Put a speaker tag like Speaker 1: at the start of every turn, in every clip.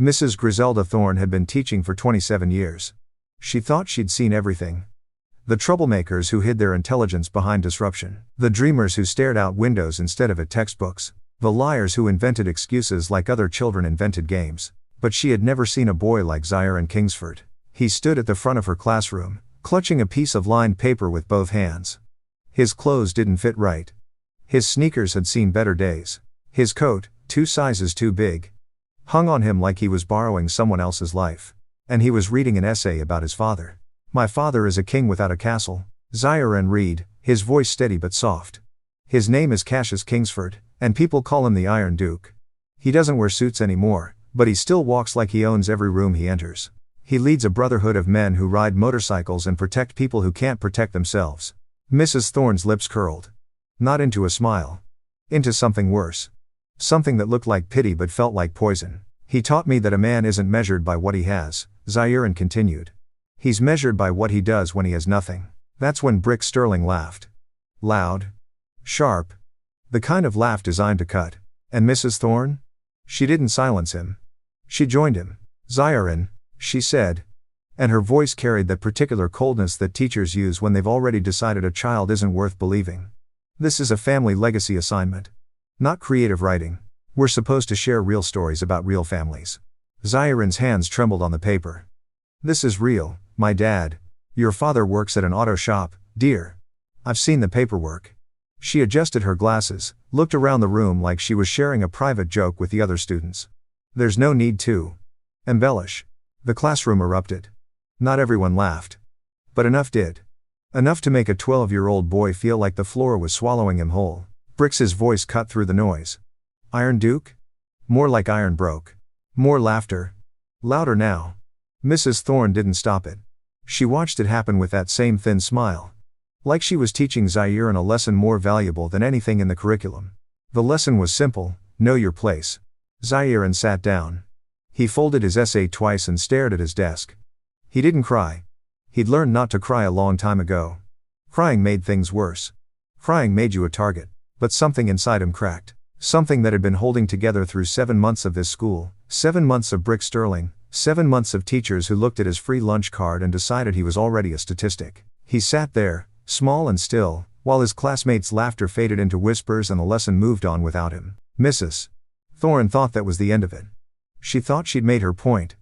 Speaker 1: Mrs. Griselda Thorne had been teaching for 27 years. She thought she'd seen everything. The troublemakers who hid their intelligence behind disruption. The dreamers who stared out windows instead of at textbooks. The liars who invented excuses like other children invented games. But she had never seen a boy like Ziaran Kingsford. He stood at the front of her classroom, clutching a piece of lined paper with both hands. His clothes didn't fit right. His sneakers had seen better days. His coat, 2 sizes too big, hung on him like he was borrowing someone else's life. And he was reading an essay about his father. My father is a king without a castle. Ziaran read, his voice steady but soft. His name is Cassius Kingsford, and people call him the Iron Duke. He doesn't wear suits anymore, but he still walks like he owns every room he enters. He leads a brotherhood of men who ride motorcycles and protect people who can't protect themselves. Mrs. Thorne's lips curled. Not into a smile. Into something worse. Something that looked like pity but felt like poison. He taught me that a man isn't measured by what he has, Ziaran continued. He's measured by what he does when he has nothing. That's when Brick Sterling laughed. Loud. Sharp. The kind of laugh designed to cut. And Mrs. Thorne? She didn't silence him. She joined him. Ziaran, she said. And her voice carried that particular coldness that teachers use when they've already decided a child isn't worth believing. This is a family legacy assignment. Not creative writing. We're supposed to share real stories about real families. Ziaran's hands trembled on the paper. This is real, my dad. Your father works at an auto shop, dear. I've seen the paperwork. She adjusted her glasses, looked around the room like she was sharing a private joke with the other students. There's no need to embellish. The classroom erupted. Not everyone laughed. But enough did. Enough to make a 12-year-old boy feel like the floor was swallowing him whole. Bricks's voice cut through the noise. Iron Duke? More like Iron Broke. More laughter. Louder now. Mrs. Thorne didn't stop it. She watched it happen with that same thin smile. Like she was teaching Ziaran a lesson more valuable than anything in the curriculum. The lesson was simple: know your place. Ziaran sat down. He folded his essay twice and stared at his desk. He didn't cry. He'd learned not to cry a long time ago. Crying made things worse. Crying made you a target. But something inside him cracked. Something that had been holding together through 7 months of this school, 7 months of Brick Sterling, 7 months of teachers who looked at his free lunch card and decided he was already a statistic. He sat there, small and still, while his classmates' laughter faded into whispers and the lesson moved on without him. Mrs. Thorne thought that was the end of it. She thought she'd made her point.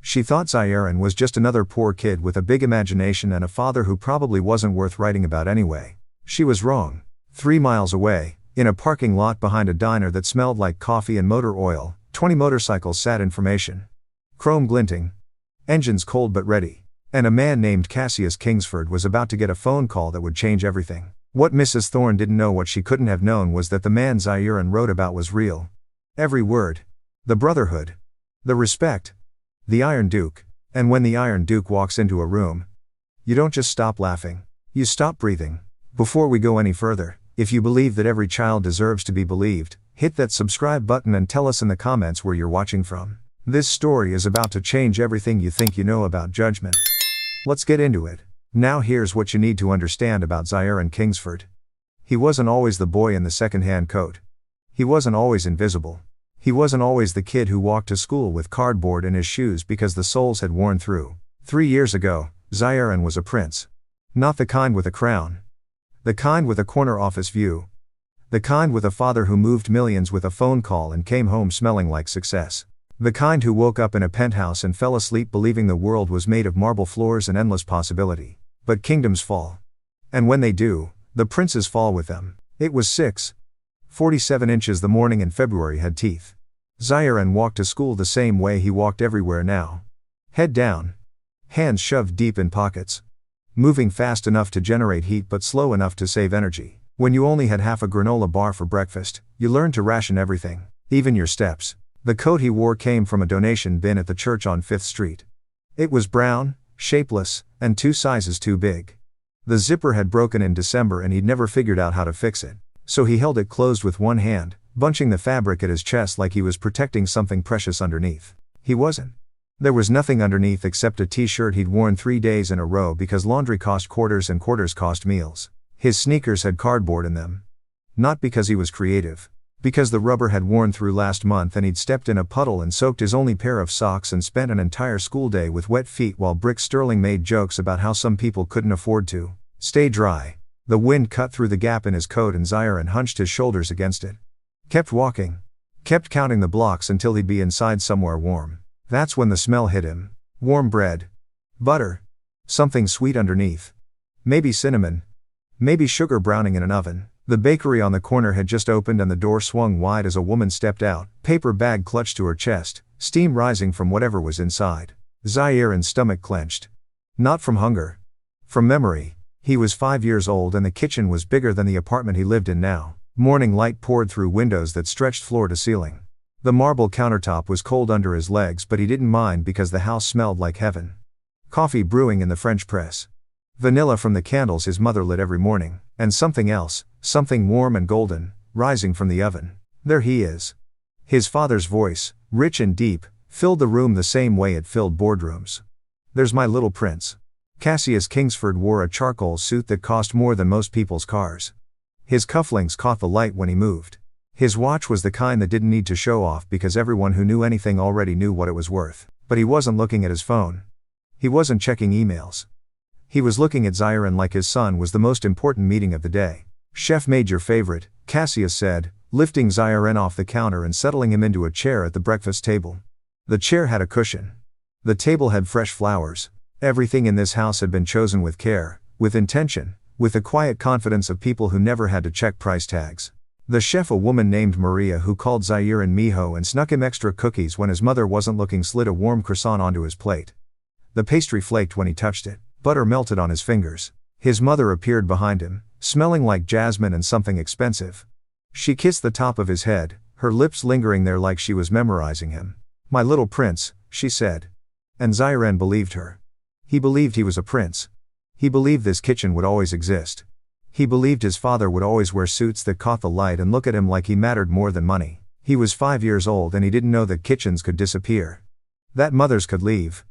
Speaker 1: She thought Ziaran was just another poor kid with a big imagination and a father who probably wasn't worth writing about anyway. She was wrong. 3 miles away, in a parking lot behind a diner that smelled like coffee and motor oil, 20 motorcycles sat in formation. Chrome glinting. Engines cold but ready. And a man named Cassius Kingsford was about to get a phone call that would change everything. What Mrs. Thorne didn't know, what she couldn't have known, was that the man Ziaran wrote about was real. Every word. The brotherhood. The respect. The Iron Duke. And when the Iron Duke walks into a room, you don't just stop laughing. You stop breathing. Before we go any further, if you believe that every child deserves to be believed, hit that subscribe button and tell us in the comments where you're watching from. This story is about to change everything you think you know about judgment. Let's get into it. Now here's what you need to understand about Ziaran Kingsford. He wasn't always the boy in the second-hand coat. He wasn't always invisible. He wasn't always the kid who walked to school with cardboard in his shoes because the soles had worn through. 3 years ago, Ziaran was a prince. Not the kind with a crown. The kind with a corner office view. The kind with a father who moved millions with a phone call and came home smelling like success. The kind who woke up in a penthouse and fell asleep believing the world was made of marble floors and endless possibility. But kingdoms fall. And when they do, the princes fall with them. It was 6:47 inches the morning in February had teeth. Ziaran walked to school the same way he walked everywhere now. Head down. Hands shoved deep in pockets. Moving fast enough to generate heat but slow enough to save energy. When you only had half a granola bar for breakfast, you learned to ration everything, even your steps. The coat he wore came from a donation bin at the church on 5th Street. It was brown, shapeless, and 2 sizes too big. The zipper had broken in December and he'd never figured out how to fix it. So he held it closed with one hand, bunching the fabric at his chest like he was protecting something precious underneath. He wasn't. There was nothing underneath except a t-shirt he'd worn 3 days in a row because laundry cost quarters and quarters cost meals. His sneakers had cardboard in them. Not because he was creative. Because the rubber had worn through last month and he'd stepped in a puddle and soaked his only pair of socks and spent an entire school day with wet feet while Brick Sterling made jokes about how some people couldn't afford to stay dry. The wind cut through the gap in his coat and Zion hunched his shoulders against it. Kept walking. Kept counting the blocks until he'd be inside somewhere warm. That's when the smell hit him. Warm bread. Butter. Something sweet underneath. Maybe cinnamon. Maybe sugar browning in an oven. The bakery on the corner had just opened and the door swung wide as a woman stepped out, paper bag clutched to her chest, steam rising from whatever was inside. Ziyaren's stomach clenched. Not from hunger. From memory. He was 5 years old and the kitchen was bigger than the apartment he lived in now. Morning light poured through windows that stretched floor to ceiling. The marble countertop was cold under his legs, but he didn't mind because the house smelled like heaven. Coffee brewing in the French press. Vanilla from the candles his mother lit every morning, and something else, something warm and golden, rising from the oven. There he is. His father's voice, rich and deep, filled the room the same way it filled boardrooms. There's my little prince. Cassius Kingsford wore a charcoal suit that cost more than most people's cars. His cufflinks caught the light when he moved. His watch was the kind that didn't need to show off because everyone who knew anything already knew what it was worth. But he wasn't looking at his phone. He wasn't checking emails. He was looking at Zion like his son was the most important meeting of the day. Chef made your favorite, Cassius said, lifting Zion off the counter and settling him into a chair at the breakfast table. The chair had a cushion. The table had fresh flowers. Everything in this house had been chosen with care, with intention, with the quiet confidence of people who never had to check price tags. The chef, a woman named Maria who called Zion mijo and snuck him extra cookies when his mother wasn't looking, slid a warm croissant onto his plate. The pastry flaked when he touched it. Butter melted on his fingers. His mother appeared behind him, smelling like jasmine and something expensive. She kissed the top of his head, her lips lingering there like she was memorizing him. My little prince, she said. And Zion believed her. He believed he was a prince. He believed this kitchen would always exist. He believed his father would always wear suits that caught the light and look at him like he mattered more than money. He was 5 years old and he didn't know that kitchens could disappear. That mothers could leave.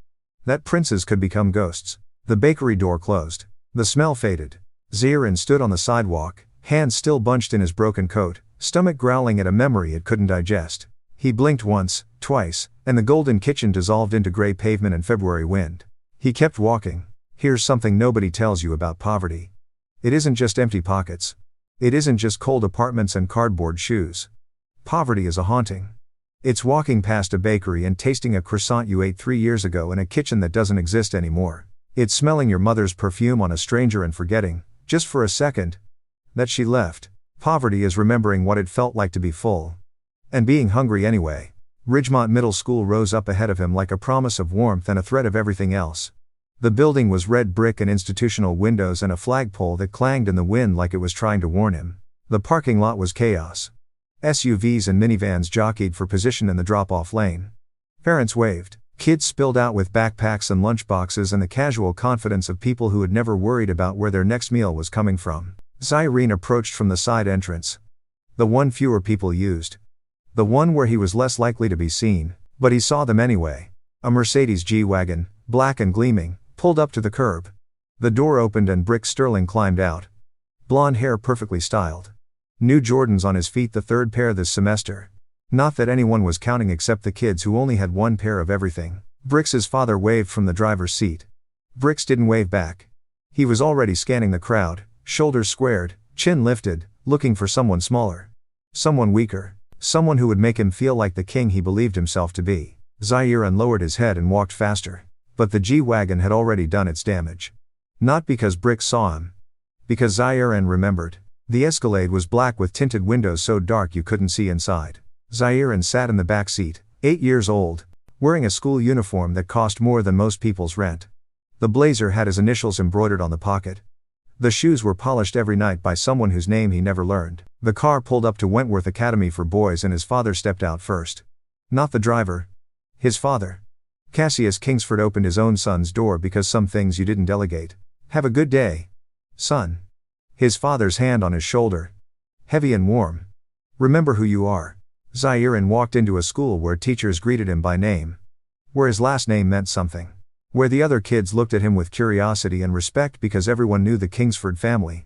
Speaker 1: That princes could become ghosts. The bakery door closed. The smell faded. Zion stood on the sidewalk, hands still bunched in his broken coat, stomach growling at a memory it couldn't digest. He blinked once, twice, and the golden kitchen dissolved into gray pavement and February wind. He kept walking. Here's something nobody tells you about poverty. It isn't just empty pockets. It isn't just cold apartments and cardboard shoes. Poverty is a haunting. It's walking past a bakery and tasting a croissant you ate 3 years ago in a kitchen that doesn't exist anymore. It's smelling your mother's perfume on a stranger and forgetting, just for a second, that she left. Poverty is remembering what it felt like to be full. And being hungry anyway. Ridgemont Middle School rose up ahead of him like a promise of warmth and a threat of everything else. The building was red brick and institutional windows and a flagpole that clanged in the wind like it was trying to warn him. The parking lot was chaos. SUVs and minivans jockeyed for position in the drop-off lane. Parents waved. Kids spilled out with backpacks and lunchboxes and the casual confidence of people who had never worried about where their next meal was coming from. Zion approached from the side entrance. The one fewer people used. The one where he was less likely to be seen, but he saw them anyway. A Mercedes G-Wagon, black and gleaming, pulled up to the curb. The door opened and Brick Sterling climbed out. Blonde hair perfectly styled. New Jordans on his feet, the third pair this semester. Not that anyone was counting except the kids who only had one pair of everything. Bricks's father waved from the driver's seat. Bricks didn't wave back. He was already scanning the crowd, shoulders squared, chin lifted, looking for someone smaller. Someone weaker. Someone who would make him feel like the king he believed himself to be. Zion lowered his head and walked faster. But the G-Wagon had already done its damage. Not because Bricks saw him. Because Zion remembered. The Escalade was black with tinted windows so dark you couldn't see inside. Zion sat in the back seat, 8 years old, wearing a school uniform that cost more than most people's rent. The blazer had his initials embroidered on the pocket. The shoes were polished every night by someone whose name he never learned. The car pulled up to Wentworth Academy for Boys and his father stepped out first. Not the driver. His father. Cassius Kingsford opened his own son's door because some things you didn't delegate. Have a good day, son. His father's hand on his shoulder. Heavy and warm. Remember who you are. Zion walked into a school where teachers greeted him by name. Where his last name meant something. Where the other kids looked at him with curiosity and respect because everyone knew the Kingsford family.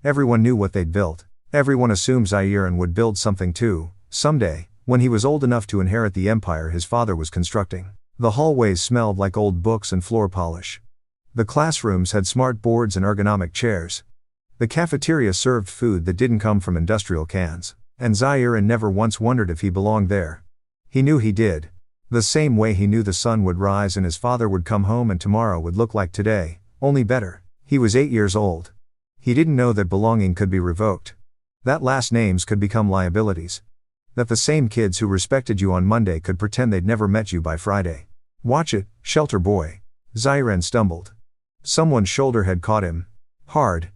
Speaker 1: Everyone knew what they'd built. Everyone assumed Zairan would build something too, someday, when he was old enough to inherit the empire his father was constructing. The hallways smelled like old books and floor polish. The classrooms had smart boards and ergonomic chairs. The cafeteria served food that didn't come from industrial cans, and Zairan never once wondered if he belonged there. He knew he did. The same way he knew the sun would rise and his father would come home and tomorrow would look like today, only better. He was 8 years old. He didn't know that belonging could be revoked. That last names could become liabilities. That the same kids who respected you on Monday could pretend they'd never met you by Friday. Watch it, shelter boy. Zairan stumbled. Someone's shoulder had caught him. Hard.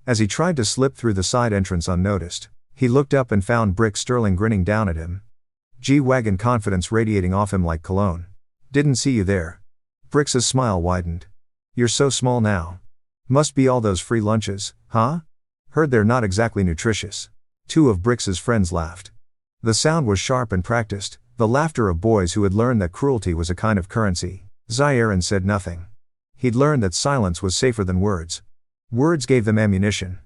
Speaker 1: As he tried to slip through the side entrance unnoticed, he looked up and found Brick Sterling grinning down at him. G-Wagon confidence radiating off him like cologne. Didn't see you there. Brick's smile widened. You're so small now. Must be all those free lunches, huh? Heard they're not exactly nutritious. Two of Brick's friends laughed. The sound was sharp and practiced, the laughter of boys who had learned that cruelty was a kind of currency. Zairan said nothing. He'd learned that silence was safer than words. Words gave them ammunition.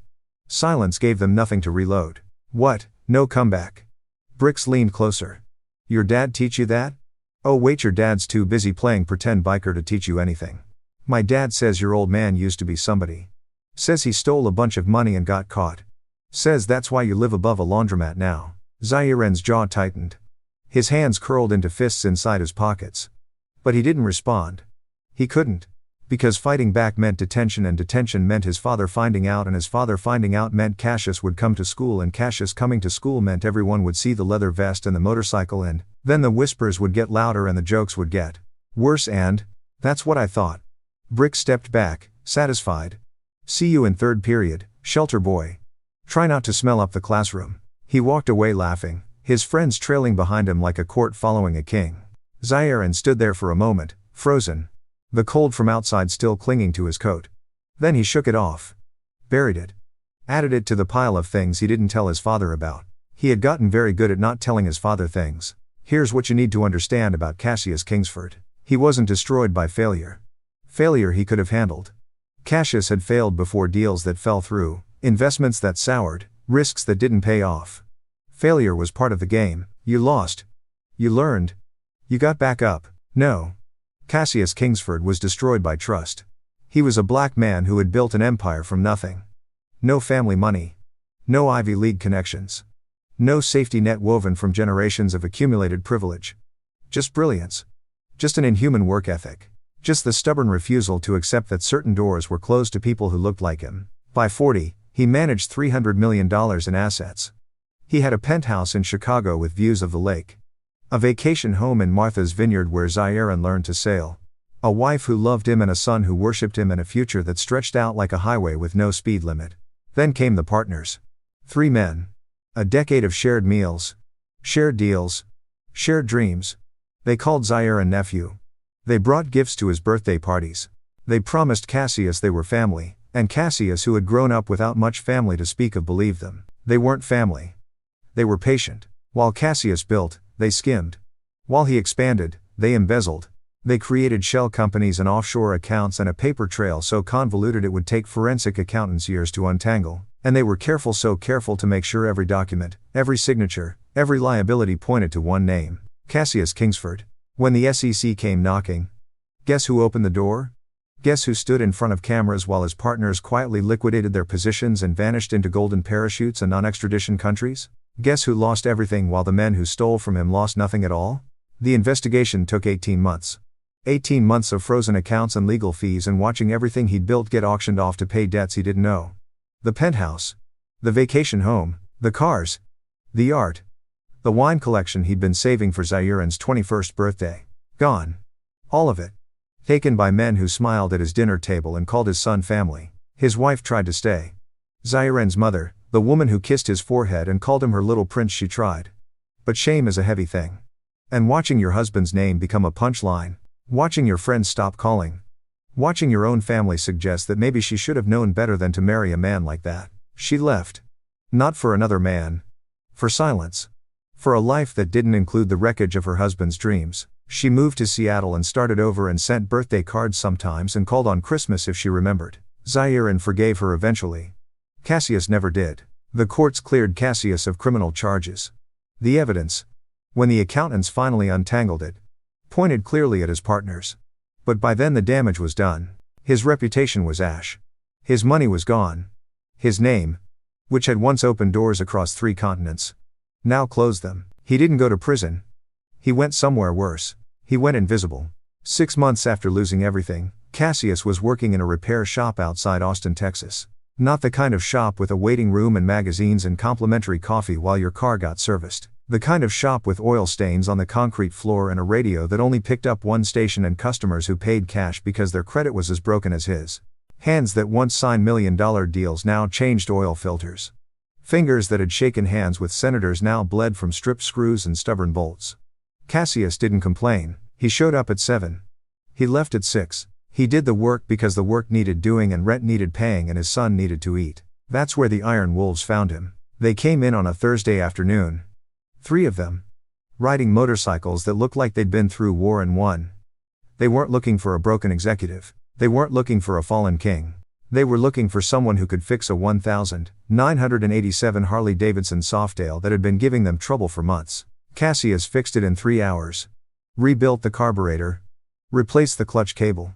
Speaker 1: Silence gave them nothing to reload. What? No comeback. Bricks leaned closer. Your dad teach you that? Oh wait, your dad's too busy playing pretend biker to teach you anything. My dad says your old man used to be somebody. Says he stole a bunch of money and got caught. Says that's why you live above a laundromat now. Zairan's jaw tightened. His hands curled into fists inside his pockets. But he didn't respond. He couldn't. Because fighting back meant detention, and detention meant his father finding out, and his father finding out meant Cassius would come to school, and Cassius coming to school meant everyone would see the leather vest and the motorcycle, and then the whispers would get louder and the jokes would get worse, and that's what I thought. Brick stepped back, satisfied. See you in third period, shelter boy. Try not to smell up the classroom. He walked away laughing, his friends trailing behind him like a court following a king. Zairan stood there for a moment, frozen. The cold from outside still clinging to his coat. Then he shook it off. Buried it. Added it to the pile of things he didn't tell his father about. He had gotten very good at not telling his father things. Here's what you need to understand about Cassius Kingsford. He wasn't destroyed by failure. Failure he could have handled. Cassius had failed before, deals that fell through, investments that soured, risks that didn't pay off. Failure was part of the game. You lost. You learned. You got back up. No. Cassius Kingsford was destroyed by trust. He was a black man who had built an empire from nothing. No family money. No Ivy League connections. No safety net woven from generations of accumulated privilege. Just brilliance. Just an inhuman work ethic. Just the stubborn refusal to accept that certain doors were closed to people who looked like him. By 40, he managed $300 million in assets. He had a penthouse in Chicago with views of the lake. A vacation home in Martha's Vineyard where Zairan learned to sail. A wife who loved him and a son who worshipped him, and a future that stretched out like a highway with no speed limit. Then came the partners. 3 men. A decade of shared meals. Shared deals. Shared dreams. They called Zairan nephew. They brought gifts to his birthday parties. They promised Cassius they were family, and Cassius, who had grown up without much family to speak of, believed them. They weren't family. They were patient. While Cassius built, they skimmed. While he expanded, they embezzled. They created shell companies and offshore accounts and a paper trail so convoluted it would take forensic accountants years to untangle. And they were careful, so careful to make sure every document, every signature, every liability pointed to one name: Cassius Kingsford. When the SEC came knocking, guess who opened the door? Guess who stood in front of cameras while his partners quietly liquidated their positions and vanished into golden parachutes and non-extradition countries? Guess who lost everything while the men who stole from him lost nothing at all? The investigation took 18 months. 18 months of frozen accounts and legal fees, and watching everything he'd built get auctioned off to pay debts he didn't owe. The penthouse. The vacation home. The cars. The art. The wine collection he'd been saving for Zairan's 21st birthday. Gone. All of it. Taken by men who smiled at his dinner table and called his son family. His wife tried to stay. Zairan's mother, the woman who kissed his forehead and called him her little prince, she tried. But shame is a heavy thing. And watching your husband's name become a punchline. Watching your friends stop calling. Watching your own family suggest that maybe she should have known better than to marry a man like that. She left. Not for another man. For silence. For a life that didn't include the wreckage of her husband's dreams. She moved to Seattle and started over and sent birthday cards sometimes and called on Christmas if she remembered. Zairan forgave her eventually. Cassius never did. The courts cleared Cassius of criminal charges. The evidence, when the accountants finally untangled it, pointed clearly at his partners. But by then the damage was done. His reputation was ash. His money was gone. His name, which had once opened doors across 3 continents, now closed them. He didn't go to prison. He went somewhere worse. He went invisible. 6 months after losing everything, Cassius was working in a repair shop outside Austin, Texas. Not the kind of shop with a waiting room and magazines and complimentary coffee while your car got serviced. The kind of shop with oil stains on the concrete floor and a radio that only picked up one station and customers who paid cash because their credit was as broken as his. Hands that once signed million-dollar deals now changed oil filters. Fingers that had shaken hands with senators now bled from stripped screws and stubborn bolts. Cassius didn't complain. He showed up at 7. He left at 6. He did the work because the work needed doing and rent needed paying and his son needed to eat. That's where the Iron Wolves found him. They came in on a Thursday afternoon. 3 of them. Riding motorcycles that looked like they'd been through war and won. They weren't looking for a broken executive. They weren't looking for a fallen king. They were looking for someone who could fix a 1987 Harley-Davidson Softail that had been giving them trouble for months. Cassius fixed it in 3 hours. Rebuilt the carburetor. Replaced the clutch cable.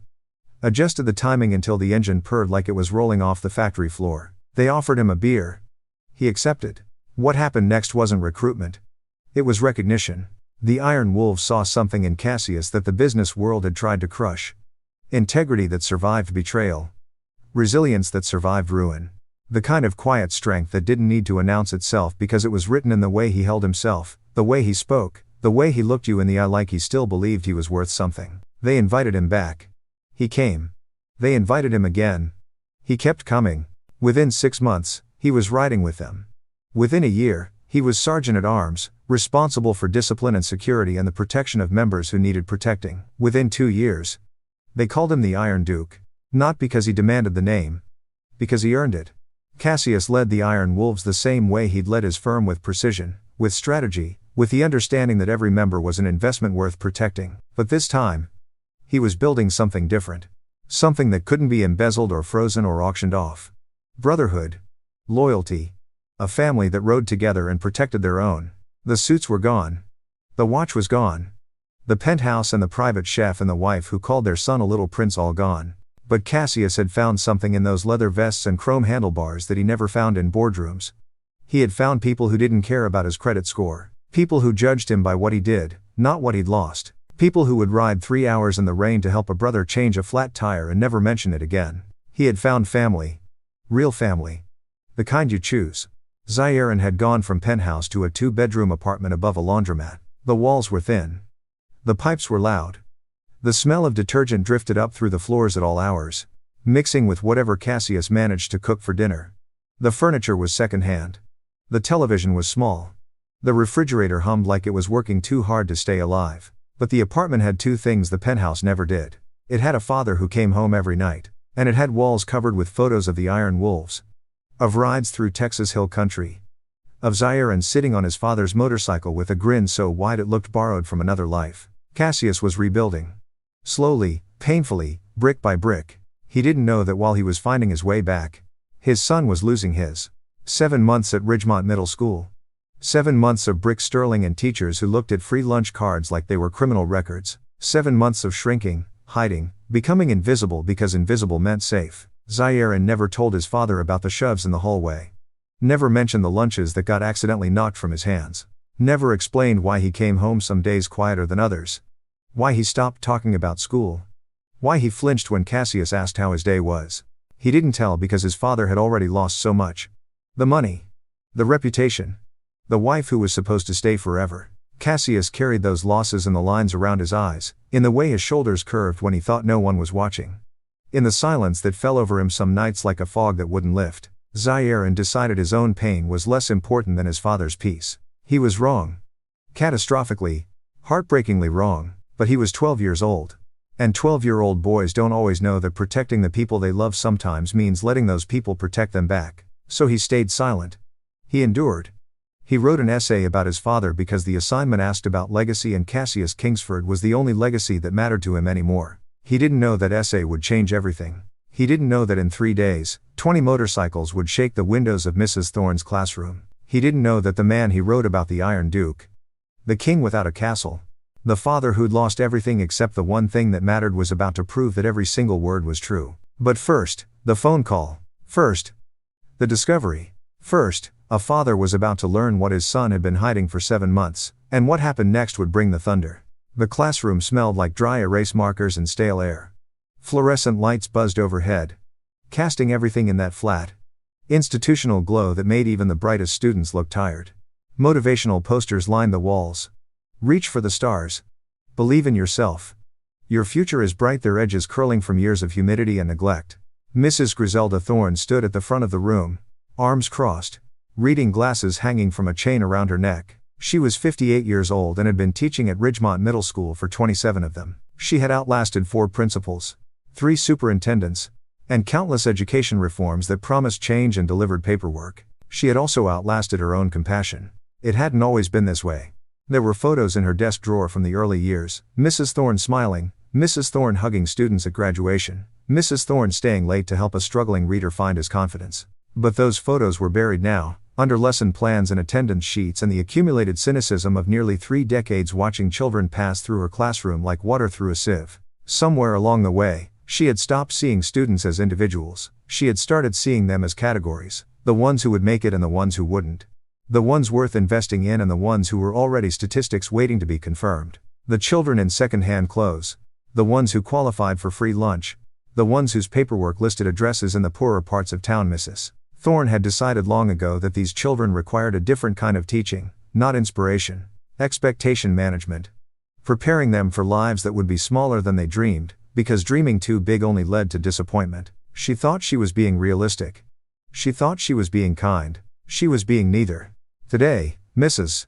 Speaker 1: Adjusted the timing until the engine purred like it was rolling off the factory floor. They offered him a beer. He accepted. What happened next wasn't recruitment. It was recognition. The Iron Wolves saw something in Cassius that the business world had tried to crush. Integrity that survived betrayal. Resilience that survived ruin. The kind of quiet strength that didn't need to announce itself because it was written in the way he held himself, the way he spoke, the way he looked you in the eye like he still believed he was worth something. They invited him back. He came. They invited him again. He kept coming. Within 6 months, he was riding with them. Within a year, he was sergeant at arms, responsible for discipline and security and the protection of members who needed protecting. Within 2 years, they called him the Iron Duke. Not because he demanded the name. Because he earned it. Cassius led the Iron Wolves the same way he'd led his firm, with precision, with strategy, with the understanding that every member was an investment worth protecting. But this time, he was building something different. Something that couldn't be embezzled or frozen or auctioned off. Brotherhood. Loyalty. A family that rode together and protected their own. The suits were gone. The watch was gone. The penthouse and the private chef and the wife who called their son a little prince all gone. But Cassius had found something in those leather vests and chrome handlebars that he never found in boardrooms. He had found people who didn't care about his credit score. People who judged him by what he did, not what he'd lost. People who would ride 3 hours in the rain to help a brother change a flat tire and never mention it again. He had found family. Real family. The kind you choose. Zaire had gone from penthouse to a 2-bedroom apartment above a laundromat. The walls were thin. The pipes were loud. The smell of detergent drifted up through the floors at all hours, mixing with whatever Cassius managed to cook for dinner. The furniture was second-hand. The television was small. The refrigerator hummed like it was working too hard to stay alive. But the apartment had 2 things the penthouse never did. It had a father who came home every night, and it had walls covered with photos of the Iron Wolves. Of rides through Texas Hill Country. Of Zaire sitting on his father's motorcycle with a grin so wide it looked borrowed from another life. Cassius was rebuilding. Slowly, painfully, brick by brick. He didn't know that while he was finding his way back, his son was losing his. 7 months at Ridgemont Middle School. 7 months of brick Sterling and teachers who looked at free lunch cards like they were criminal records. 7 months of shrinking, hiding, becoming invisible because invisible meant safe. Zaire never told his father about the shoves in the hallway. Never mentioned the lunches that got accidentally knocked from his hands. Never explained why he came home some days quieter than others. Why he stopped talking about school. Why he flinched when Cassius asked how his day was. He didn't tell because his father had already lost so much. The money. The reputation. The wife who was supposed to stay forever. Cassius carried those losses in the lines around his eyes, in the way his shoulders curved when he thought no one was watching. In the silence that fell over him some nights like a fog that wouldn't lift, Zaire decided his own pain was less important than his father's peace. He was wrong. Catastrophically, heartbreakingly wrong, but he was 12 years old. And 12-year-old boys don't always know that protecting the people they love sometimes means letting those people protect them back. So he stayed silent. He endured. He wrote an essay about his father because the assignment asked about legacy and Cassius Kingsford was the only legacy that mattered to him anymore. He didn't know that essay would change everything. He didn't know that in 3 days, 20 motorcycles would shake the windows of Mrs. Thorne's classroom. He didn't know that the man he wrote about, the Iron Duke, the king without a castle, the father who'd lost everything except the one thing that mattered, was about to prove that every single word was true. But first, the phone call. First, the discovery. First, a father was about to learn what his son had been hiding for 7 months, and what happened next would bring the thunder. The classroom smelled like dry erase markers and stale air. Fluorescent lights buzzed overhead, casting everything in that flat, institutional glow that made even the brightest students look tired. Motivational posters lined the walls. Reach for the stars. Believe in yourself. Your future is bright, their edges curling from years of humidity and neglect. Mrs. Griselda Thorne stood at the front of the room, arms crossed, reading glasses hanging from a chain around her neck. She was 58 years old and had been teaching at Ridgemont Middle School for 27 of them. She had outlasted 4 principals, 3 superintendents, and countless education reforms that promised change and delivered paperwork. She had also outlasted her own compassion. It hadn't always been this way. There were photos in her desk drawer from the early years. Mrs. Thorne smiling, Mrs. Thorne hugging students at graduation, Mrs. Thorne staying late to help a struggling reader find his confidence. But those photos were buried now, under lesson plans and attendance sheets and the accumulated cynicism of nearly 3 decades watching children pass through her classroom like water through a sieve. Somewhere along the way, she had stopped seeing students as individuals. She had started seeing them as categories, the ones who would make it and the ones who wouldn't. The ones worth investing in and the ones who were already statistics waiting to be confirmed. The children in second-hand clothes. The ones who qualified for free lunch. The ones whose paperwork listed addresses in the poorer parts of town. Mrs. Thorne had decided long ago that these children required a different kind of teaching, not inspiration, expectation management. Preparing them for lives that would be smaller than they dreamed, because dreaming too big only led to disappointment. She thought she was being realistic. She thought she was being kind. She was being neither. Today, Mrs.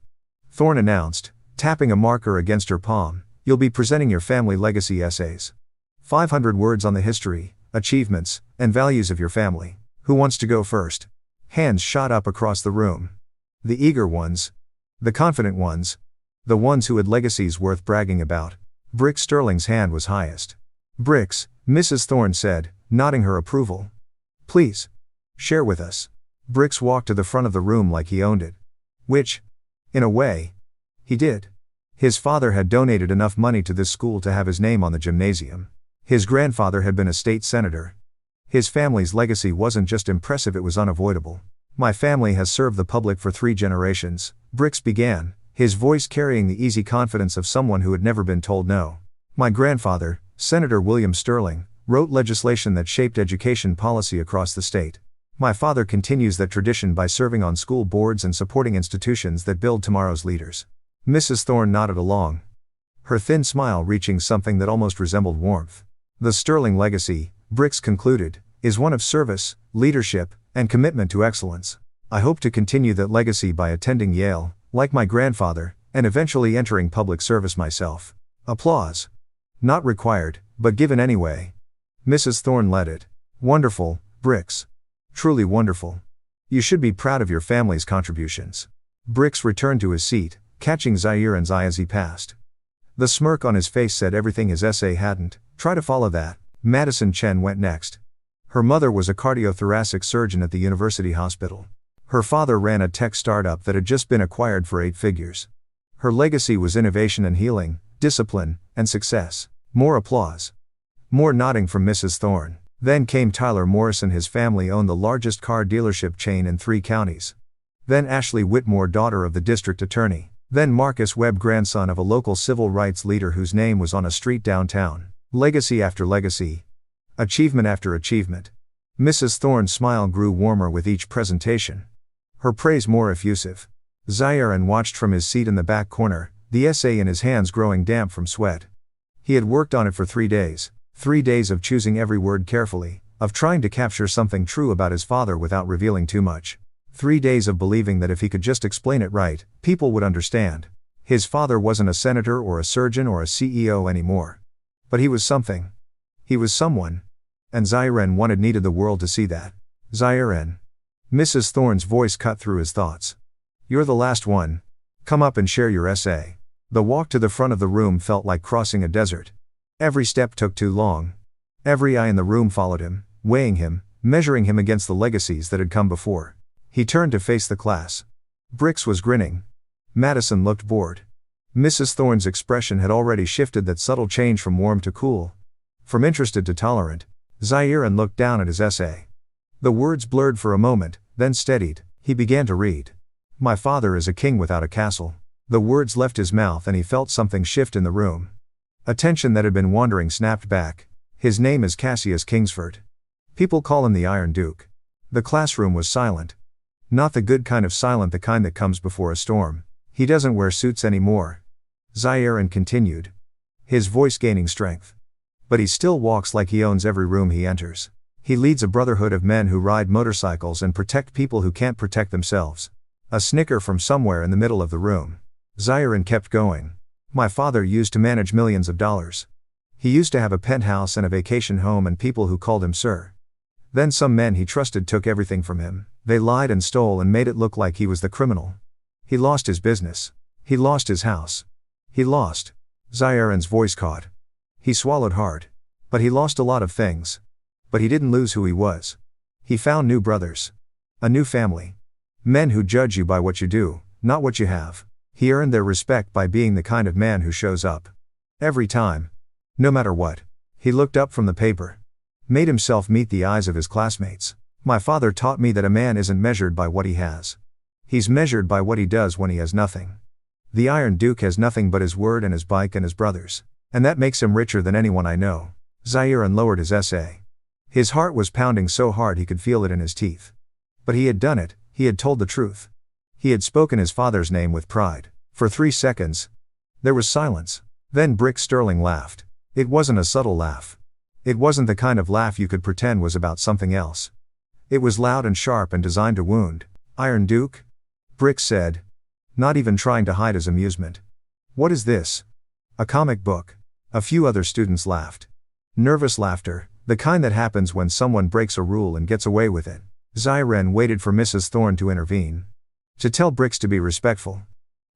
Speaker 1: Thorne announced, tapping a marker against her palm, you'll be presenting your family legacy essays. 500 words on the history, achievements, and values of your family. Who wants to go first? Hands shot up across the room. The eager ones. The confident ones. The ones who had legacies worth bragging about. Brix Sterling's hand was highest. Brix, Mrs. Thorne said, nodding her approval. Please. Share with us. Brix walked to the front of the room like he owned it. Which, in a way, he did. His father had donated enough money to this school to have his name on the gymnasium. His grandfather had been a state senator. His family's legacy wasn't just impressive, it was unavoidable. My family has served the public for 3 generations, Brix began, his voice carrying the easy confidence of someone who had never been told no. My grandfather, Senator William Sterling, wrote legislation that shaped education policy across the state. My father continues that tradition by serving on school boards and supporting institutions that build tomorrow's leaders. Mrs. Thorne nodded along, her thin smile reaching something that almost resembled warmth. The Sterling legacy, Brix concluded, is one of service, leadership, and commitment to excellence. I hope to continue that legacy by attending Yale, like my grandfather, and eventually entering public service myself. Applause. Not required, but given anyway. Mrs. Thorne led it. Wonderful, Brix. Truly wonderful. You should be proud of your family's contributions. Brix returned to his seat, catching Zaire's eye as he passed. The smirk on his face said everything his essay hadn't. Try to follow that. Madison Chen went next. Her mother was a cardiothoracic surgeon at the university hospital. Her father ran a tech startup that had just been acquired for 8 figures. Her legacy was innovation and healing, discipline, and success. More applause. More nodding from Mrs. Thorne. Then came Tyler Morrison. His family owned the largest car dealership chain in 3 counties. Then Ashley Whitmore, daughter of the district attorney. Then Marcus Webb, grandson of a local civil rights leader whose name was on a street downtown. Legacy after legacy. Achievement after achievement. Mrs. Thorne's smile grew warmer with each presentation. Her praise more effusive. Zaire watched from his seat in the back corner, the essay in his hands growing damp from sweat. He had worked on it for 3 days. 3 days of choosing every word carefully, of trying to capture something true about his father without revealing too much. 3 days of believing that if he could just explain it right, people would understand. His father wasn't a senator or a surgeon or a CEO anymore. But he was something. He was someone. And Zaire needed the world to see that. Zaire. Mrs. Thorne's voice cut through his thoughts. You're the last one. Come up and share your essay. The walk to the front of the room felt like crossing a desert. Every step took too long. Every eye in the room followed him, weighing him, measuring him against the legacies that had come before. He turned to face the class. Brix was grinning. Madison looked bored. Mrs. Thorne's expression had already shifted that subtle change from warm to cool. From interested to tolerant. Zahiran looked down at his essay. The words blurred for a moment, then steadied. He began to read. My father is a king without a castle. The words left his mouth and he felt something shift in the room. Attention that had been wandering snapped back. His name is Cassius Kingsford. People call him the Iron Duke. The classroom was silent. Not the good kind of silent, the kind that comes before a storm. He doesn't wear suits anymore. Zahiran continued. His voice gaining strength. But he still walks like he owns every room he enters. He leads a brotherhood of men who ride motorcycles and protect people who can't protect themselves. A snicker from somewhere in the middle of the room. Zahiran kept going. My father used to manage millions of dollars. He used to have a penthouse and a vacation home and people who called him sir. Then some men he trusted took everything from him. They lied and stole and made it look like he was the criminal. He lost his business. He lost his house. He lost. Zahiran's voice caught. He swallowed hard. But he lost a lot of things. But he didn't lose who he was. He found new brothers. A new family. Men who judge you by what you do, not what you have. He earned their respect by being the kind of man who shows up. Every time. No matter what. He looked up from the paper. Made himself meet the eyes of his classmates. My father taught me that a man isn't measured by what he has. He's measured by what he does when he has nothing. The Iron Duke has nothing but his word and his bike and his brothers. And that makes him richer than anyone I know. Zahiran lowered his essay. His heart was pounding so hard he could feel it in his teeth. But he had done it, he had told the truth. He had spoken his father's name with pride. For 3 seconds. There was silence. Then Brix Sterling laughed. It wasn't a subtle laugh. It wasn't the kind of laugh you could pretend was about something else. It was loud and sharp and designed to wound. Iron Duke? Brix said. Not even trying to hide his amusement. What is this? A comic book. A few other students laughed. Nervous laughter, the kind that happens when someone breaks a rule and gets away with it. Zahiran waited for Mrs. Thorne to intervene. To tell Brix to be respectful.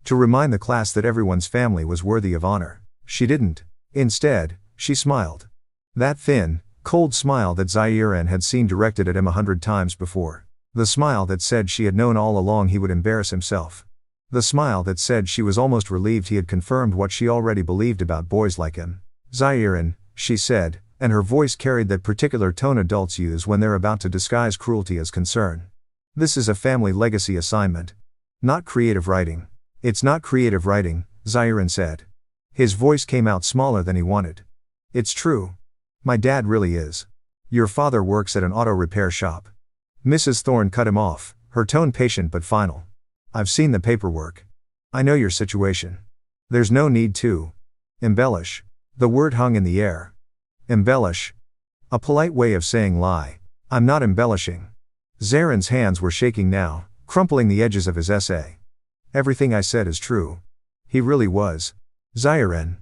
Speaker 1: To remind the class that everyone's family was worthy of honor. She didn't. Instead, she smiled. That thin, cold smile that Zahiran had seen directed at him 100 times before. The smile that said she had known all along he would embarrass himself. The smile that said she was almost relieved he had confirmed what she already believed about boys like him. Zahiran, she said, and her voice carried that particular tone adults use when they're about to disguise cruelty as concern. This is a family legacy assignment. Not creative writing. It's not creative writing, Zahiran said. His voice came out smaller than he wanted. It's true. My dad really is. Your father works at an auto repair shop. Mrs. Thorne cut him off, her tone patient but final. I've seen the paperwork. I know your situation. There's no need to embellish. The word hung in the air. Embellish. A polite way of saying lie. I'm not embellishing. Zahiran's hands were shaking now, crumpling the edges of his essay. Everything I said is true. He really was. Zahiran.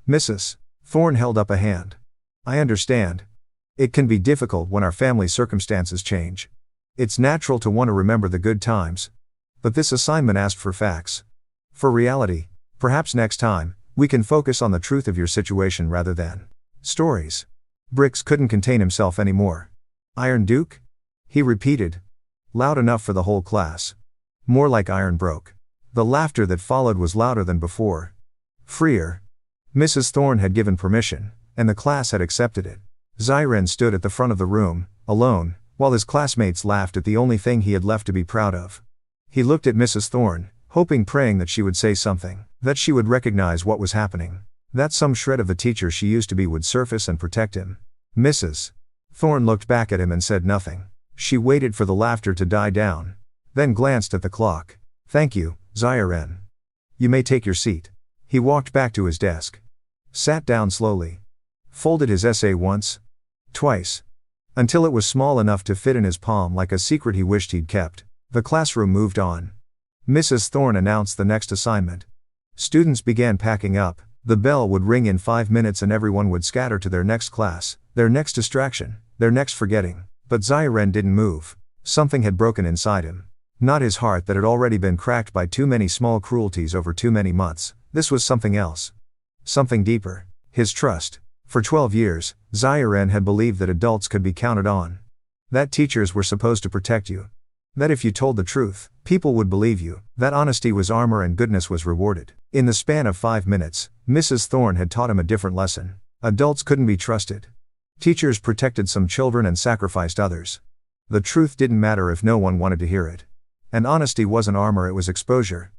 Speaker 1: Mrs. Thorne held up a hand. I understand. It can be difficult when our family circumstances change. It's natural to want to remember the good times. But this assignment asked for facts. For reality. Perhaps next time, we can focus on the truth of your situation rather than stories. Brix couldn't contain himself anymore. Iron Duke? He repeated. Loud enough for the whole class. More like iron broke. The laughter that followed was louder than before. Freer. Mrs. Thorne had given permission, and the class had accepted it. Zahiran stood at the front of the room, alone, while his classmates laughed at the only thing he had left to be proud of. He looked at Mrs. Thorne, hoping, praying that she would say something, that she would recognize what was happening, that some shred of the teacher she used to be would surface and protect him. Mrs. Thorne looked back at him and said nothing. She waited for the laughter to die down, then glanced at the clock. Thank you, Zahiran. You may take your seat. He walked back to his desk. Sat down slowly. Folded his essay once. Twice. Until it was small enough to fit in his palm like a secret he wished he'd kept. The classroom moved on. Mrs. Thorne announced the next assignment. Students began packing up. The bell would ring in 5 minutes and everyone would scatter to their next class, their next distraction, their next forgetting. But Zahiran didn't move. Something had broken inside him. Not his heart that had already been cracked by too many small cruelties over too many months. This was something else. Something deeper. His trust. For 12 years, Zaire had believed that adults could be counted on. That teachers were supposed to protect you. That if you told the truth, people would believe you. That honesty was armor and goodness was rewarded. In the span of 5 minutes, Mrs. Thorne had taught him a different lesson. Adults couldn't be trusted. Teachers protected some children and sacrificed others. The truth didn't matter if no one wanted to hear it. And honesty wasn't armor, it was exposure.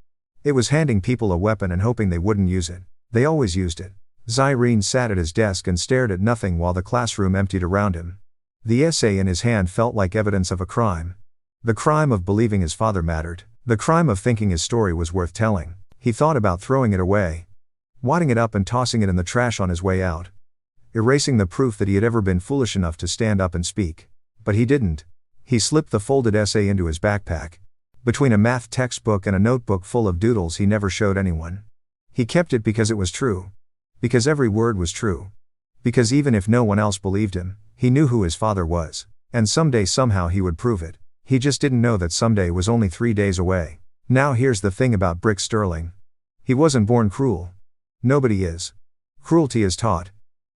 Speaker 1: It was handing people a weapon and hoping they wouldn't use it. They always used it. Zaire sat at his desk and stared at nothing while the classroom emptied around him. The essay in his hand felt like evidence of a crime. The crime of believing his father mattered. The crime of thinking his story was worth telling. He thought about throwing it away, wadding it up and tossing it in the trash on his way out, erasing the proof that he had ever been foolish enough to stand up and speak. But he didn't. He slipped the folded essay into his backpack, between a math textbook and a notebook full of doodles he never showed anyone. He kept it because it was true. Because every word was true. Because even if no one else believed him, he knew who his father was. And someday somehow he would prove it. He just didn't know that someday was only 3 days away. Now here's the thing about Brix Sterling. He wasn't born cruel. Nobody is. Cruelty is taught.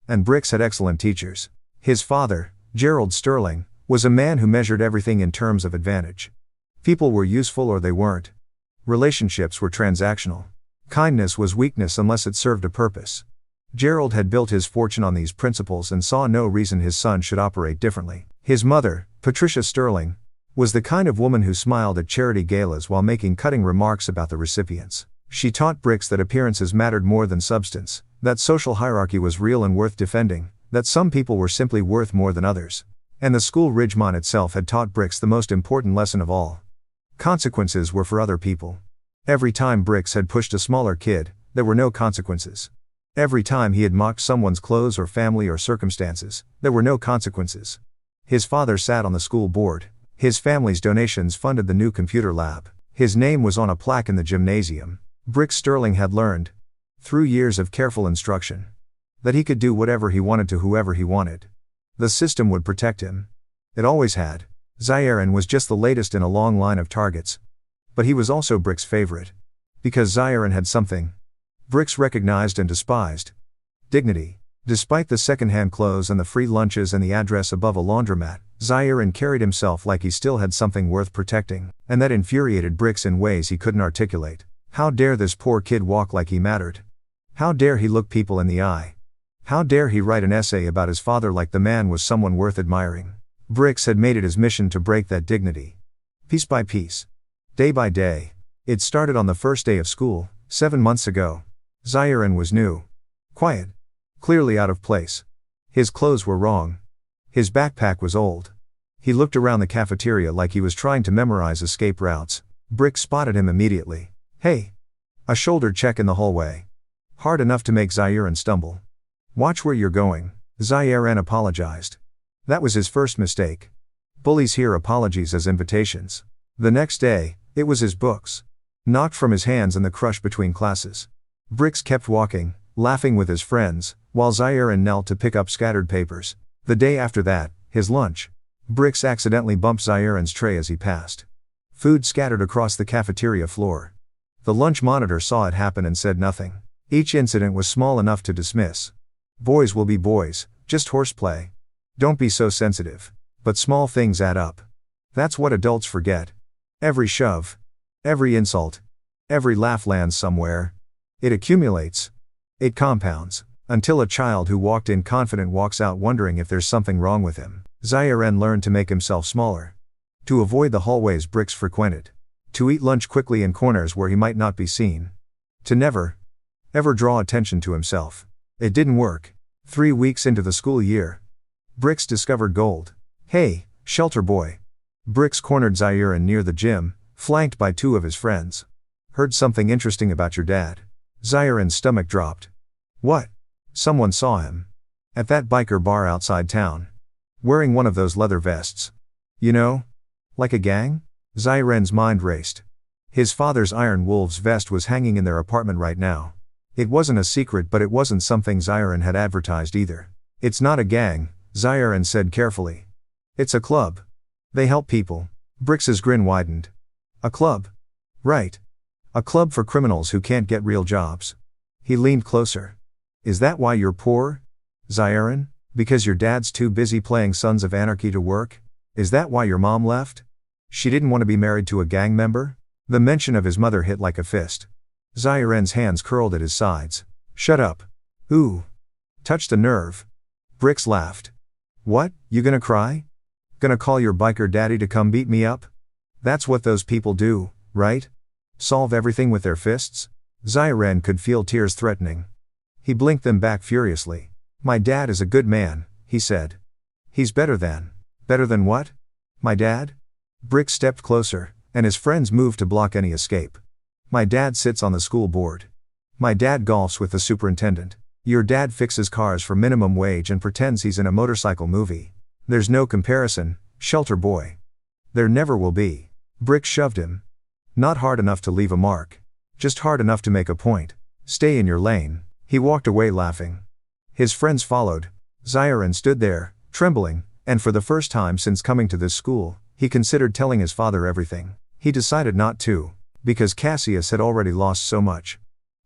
Speaker 1: And Brix had excellent teachers. His father, Gerald Sterling, was a man who measured everything in terms of advantage. People were useful or they weren't. Relationships were transactional. Kindness was weakness unless it served a purpose. Gerald had built his fortune on these principles and saw no reason his son should operate differently. His mother, Patricia Sterling, was the kind of woman who smiled at charity galas while making cutting remarks about the recipients. She taught Brix that appearances mattered more than substance, that social hierarchy was real and worth defending, that some people were simply worth more than others. And the school Ridgemont itself had taught Brix the most important lesson of all. Consequences were for other people. Every time Brix had pushed a smaller kid, there were no consequences. Every time he had mocked someone's clothes or family or circumstances, there were no consequences. His father sat on the school board. His family's donations funded the new computer lab. His name was on a plaque in the gymnasium. Brix Sterling had learned, through years of careful instruction, that he could do whatever he wanted to whoever he wanted. The system would protect him. It always had. Zaire was just the latest in a long line of targets. But he was also Brix's favorite. Because Zaire had something Brix recognized and despised. Dignity. Despite the second-hand clothes and the free lunches and the address above a laundromat, Zaire carried himself like he still had something worth protecting, and that infuriated Brix in ways he couldn't articulate. How dare this poor kid walk like he mattered? How dare he look people in the eye? How dare he write an essay about his father like the man was someone worth admiring? Brix had made it his mission to break that dignity. Piece by piece. Day by day. It started on the first day of school, 7 months ago. Zaire was new. Quiet. Clearly out of place. His clothes were wrong. His backpack was old. He looked around the cafeteria like he was trying to memorize escape routes. Brix spotted him immediately. Hey! A shoulder check in the hallway. Hard enough to make Zaire stumble. Watch where you're going. Zaire apologized. That was his first mistake. Bullies hear apologies as invitations. The next day, it was his books. Knocked from his hands in the crush between classes. Brix kept walking, laughing with his friends, while Zaire knelt to pick up scattered papers. The day after that, his lunch. Brix accidentally bumped Zaire's tray as he passed. Food scattered across the cafeteria floor. The lunch monitor saw it happen and said nothing. Each incident was small enough to dismiss. Boys will be boys, just horseplay. Don't be so sensitive. But small things add up. That's what adults forget. Every shove. Every insult. Every laugh lands somewhere. It accumulates. It compounds. Until a child who walked in confident walks out wondering if there's something wrong with him. Zaire learned to make himself smaller. To avoid the hallways Brix frequented. To eat lunch quickly in corners where he might not be seen. To never, ever draw attention to himself. It didn't work. 3 weeks into the school year, Brix discovered gold. Hey, shelter boy. Brix cornered Zaire near the gym, flanked by 2 of his friends. Heard something interesting about your dad. Zaire's stomach dropped. What? Someone saw him. At that biker bar outside town. Wearing one of those leather vests. You know? Like a gang? Zaire's mind raced. His father's Iron Wolves vest was hanging in their apartment right now. It wasn't a secret, but it wasn't something Zaire had advertised either. It's not a gang, Zaire said carefully. It's a club. They help people. Brix's grin widened. A club. Right. A club for criminals who can't get real jobs. He leaned closer. Is that why you're poor? Zahirin? Because your dad's too busy playing Sons of Anarchy to work? Is that why your mom left? She didn't want to be married to a gang member? The mention of his mother hit like a fist. Zahirin's hands curled at his sides. Shut up. Ooh. Touched a nerve. Brix laughed. What, you gonna cry? Gonna call your biker daddy to come beat me up? That's what those people do, right? Solve everything with their fists? Zahirin could feel tears threatening. He blinked them back furiously. My dad is a good man, he said. He's better than. Better than what? My dad? Brix stepped closer, and his friends moved to block any escape. My dad sits on the school board. My dad golfs with the superintendent. Your dad fixes cars for minimum wage and pretends he's in a motorcycle movie. There's no comparison, shelter boy. There never will be. Brix shoved him. Not hard enough to leave a mark. Just hard enough to make a point. Stay in your lane. He walked away laughing. His friends followed. Zahirin stood there, trembling, and for the first time since coming to this school, he considered telling his father everything. He decided not to, because Cassius had already lost so much.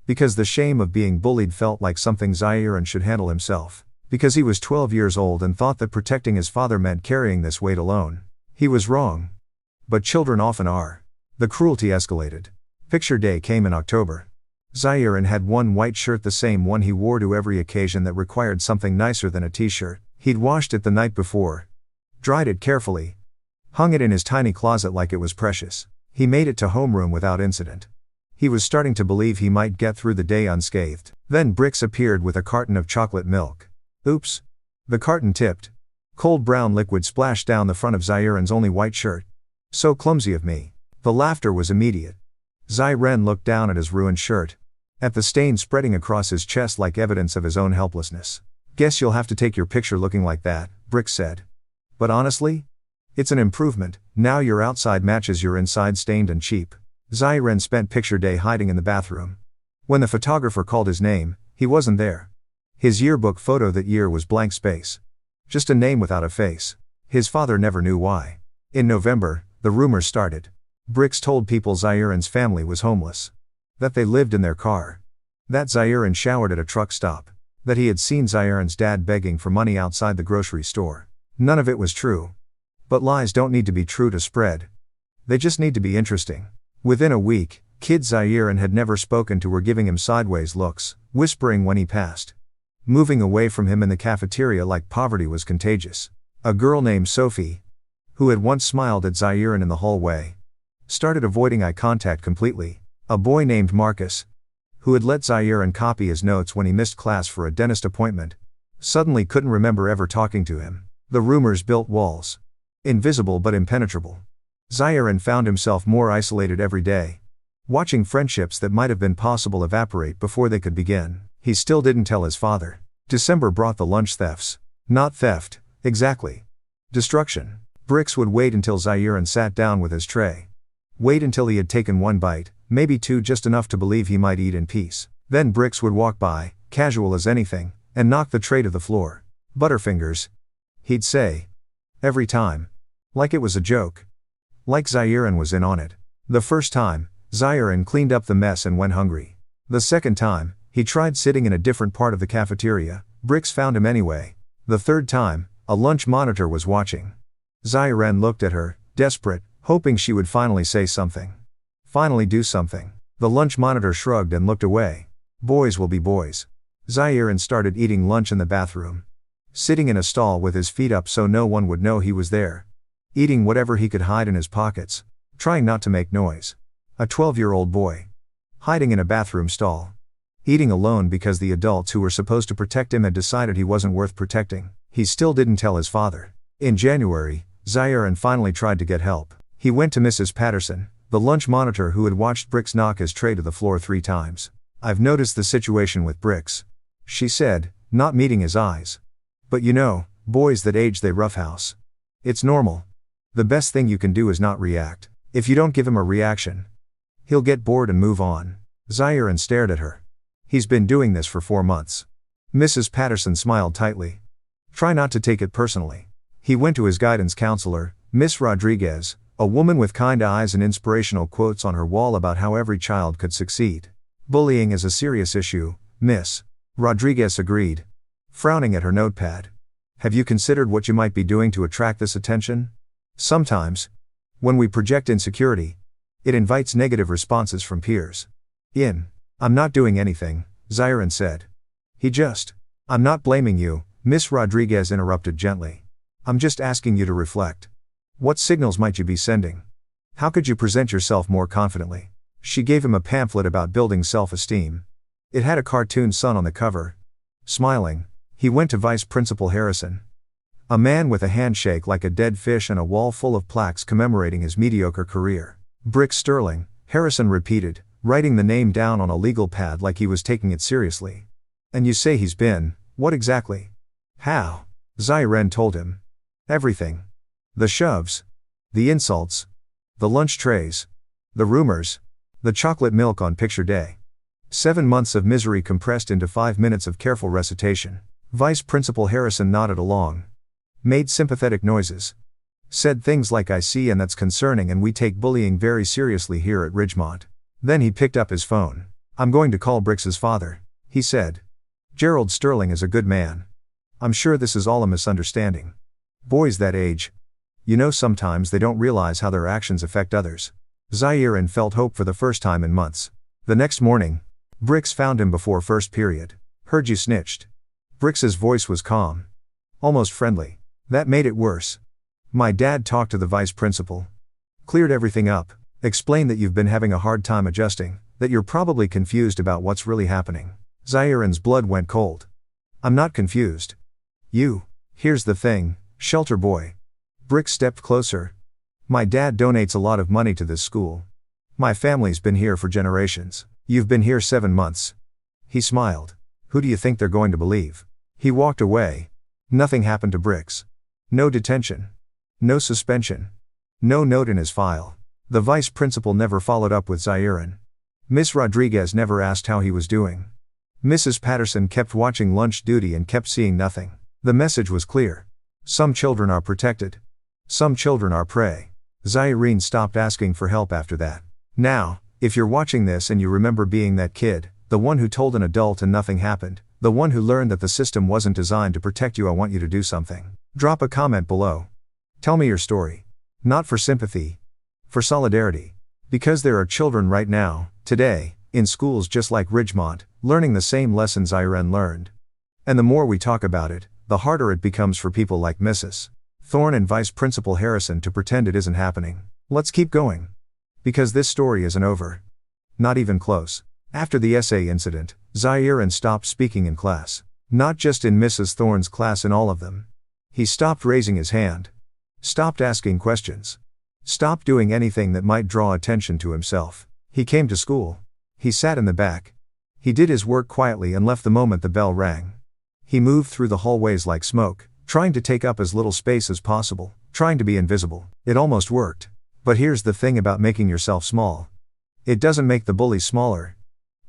Speaker 1: Because the shame of being bullied felt like something Zahirin should handle himself. Because he was 12 years old and thought that protecting his father meant carrying this weight alone. He was wrong. But children often are. The cruelty escalated. Picture day came in October. Zahirin had one white shirt, the same one he wore to every occasion that required something nicer than a t-shirt. He'd washed it the night before. Dried it carefully. Hung it in his tiny closet like it was precious. He made it to homeroom without incident. He was starting to believe he might get through the day unscathed. Then Brix appeared with a carton of chocolate milk. Oops. The carton tipped. Cold brown liquid splashed down the front of Zahirin's only white shirt. So clumsy of me. The laughter was immediate. Zahirin looked down at his ruined shirt. At the stain spreading across his chest like evidence of his own helplessness. Guess you'll have to take your picture looking like that, Brix said. But honestly? It's an improvement, now your outside matches your inside, stained and cheap. Zahirin spent picture day hiding in the bathroom. When the photographer called his name, he wasn't there. His yearbook photo that year was blank space. Just a name without a face. His father never knew why. In November, the rumors started. Brix told people Zahirin's family was homeless. That they lived in their car. That Zahirin showered at a truck stop. That he had seen Zahirin's dad begging for money outside the grocery store. None of it was true. But lies don't need to be true to spread. They just need to be interesting. Within a week, kids Zahirin had never spoken to were giving him sideways looks, whispering when he passed. Moving away from him in the cafeteria like poverty was contagious. A girl named Sophie, who had once smiled at Zahirin in the hallway, started avoiding eye contact completely. A boy named Marcus, who had let Zahirin copy his notes when he missed class for a dentist appointment, suddenly couldn't remember ever talking to him. The rumors built walls. Invisible but impenetrable. Zahirin found himself more isolated every day. Watching friendships that might have been possible evaporate before they could begin. He still didn't tell his father. December brought the lunch thefts. Not theft, exactly. Destruction. Brix would wait until Zahirin sat down with his tray. Wait until he had taken one bite, maybe two, just enough to believe he might eat in peace. Then Brix would walk by, casual as anything, and knock the tray to the floor. Butterfingers, he'd say. Every time. Like it was a joke. Like Zahirin was in on it. The first time, Zahirin cleaned up the mess and went hungry. The second time, he tried sitting in a different part of the cafeteria. Brix found him anyway. The third time, a lunch monitor was watching. Zahirin looked at her, desperate, hoping she would finally say something. Finally do something. The lunch monitor shrugged and looked away. Boys will be boys. Zahirin started eating lunch in the bathroom. Sitting in a stall with his feet up so no one would know he was there. Eating whatever he could hide in his pockets. Trying not to make noise. A 12-year-old boy. Hiding in a bathroom stall. Eating alone because the adults who were supposed to protect him had decided he wasn't worth protecting. He still didn't tell his father. In January, Zahirin finally tried to get help. He went to Mrs. Patterson, the lunch monitor who had watched Brix knock his tray to the floor 3 times. I've noticed the situation with Brix, she said, not meeting his eyes. But you know, boys that age they roughhouse. It's normal. The best thing you can do is not react. If you don't give him a reaction, he'll get bored and move on. Zahirin stared at her. He's been doing this for 4 months. Mrs. Patterson smiled tightly. Try not to take it personally. He went to his guidance counselor, Miss Rodriguez, a woman with kind eyes and inspirational quotes on her wall about how every child could succeed. Bullying is a serious issue, Miss Rodriguez agreed. frowning at her notepad. Have you considered what you might be doing to attract this attention? Sometimes, when we project insecurity, it invites negative responses from peers. I'm not doing anything, Zirin said. I'm not blaming you, Miss Rodriguez interrupted gently. I'm just asking you to reflect. What signals might you be sending? How could you present yourself more confidently? She gave him a pamphlet about building self-esteem. It had a cartoon sun on the cover. Smiling, he went to Vice Principal Harrison. A man with a handshake like a dead fish and a wall full of plaques commemorating his mediocre career. Brix Sterling, Harrison repeated, writing the name down on a legal pad like he was taking it seriously. And you say he's been, what exactly? How? Zirin told him. Everything. The shoves. The insults. The lunch trays. The rumors. The chocolate milk on picture day. 7 months of misery compressed into 5 minutes of careful recitation. Vice Principal Harrison nodded along. Made sympathetic noises. Said things like I see and that's concerning and we take bullying very seriously here at Ridgemont. Then he picked up his phone. I'm going to call Brix's father, he said. Gerald Sterling is a good man. I'm sure this is all a misunderstanding. Boys that age. Sometimes they don't realize how their actions affect others. Zirin felt hope for the first time in months. The next morning, Brix found him before first period. Heard you snitched. Brix's voice was calm. Almost friendly. That made it worse. My dad talked to the vice principal. Cleared everything up. Explained that you've been having a hard time adjusting, that you're probably confused about what's really happening. Zirin's blood went cold. I'm not confused. Here's the thing, shelter boy. Brix stepped closer. My dad donates a lot of money to this school. My family's been here for generations. You've been here 7 months. He smiled. Who do you think they're going to believe? He walked away. Nothing happened to Brix. No detention. No suspension. No note in his file. The vice principal never followed up with Zirin. Miss Rodriguez never asked how he was doing. Mrs. Patterson kept watching lunch duty and kept seeing nothing. The message was clear. Some children are protected. Some children are prey. Zirin stopped asking for help after that. Now, if you're watching this and you remember being that kid, the one who told an adult and nothing happened, the one who learned that the system wasn't designed to protect you, I want you to do something. Drop a comment below. Tell me your story. Not for sympathy. For solidarity. Because there are children right now, today, in schools just like Ridgemont, learning the same lessons Zirin learned. And the more we talk about it, the harder it becomes for people like Mrs. Thorne and Vice Principal Harrison to pretend it isn't happening. Let's keep going. Because this story isn't over. Not even close. After the essay incident, Zirin stopped speaking in class. Not just in Mrs. Thorne's class, in all of them. He stopped raising his hand. Stopped asking questions. Stopped doing anything that might draw attention to himself. He came to school. He sat in the back. He did his work quietly and left the moment the bell rang. He moved through the hallways like smoke, trying to take up as little space as possible, trying to be invisible. It almost worked. But here's the thing about making yourself small. It doesn't make the bully smaller.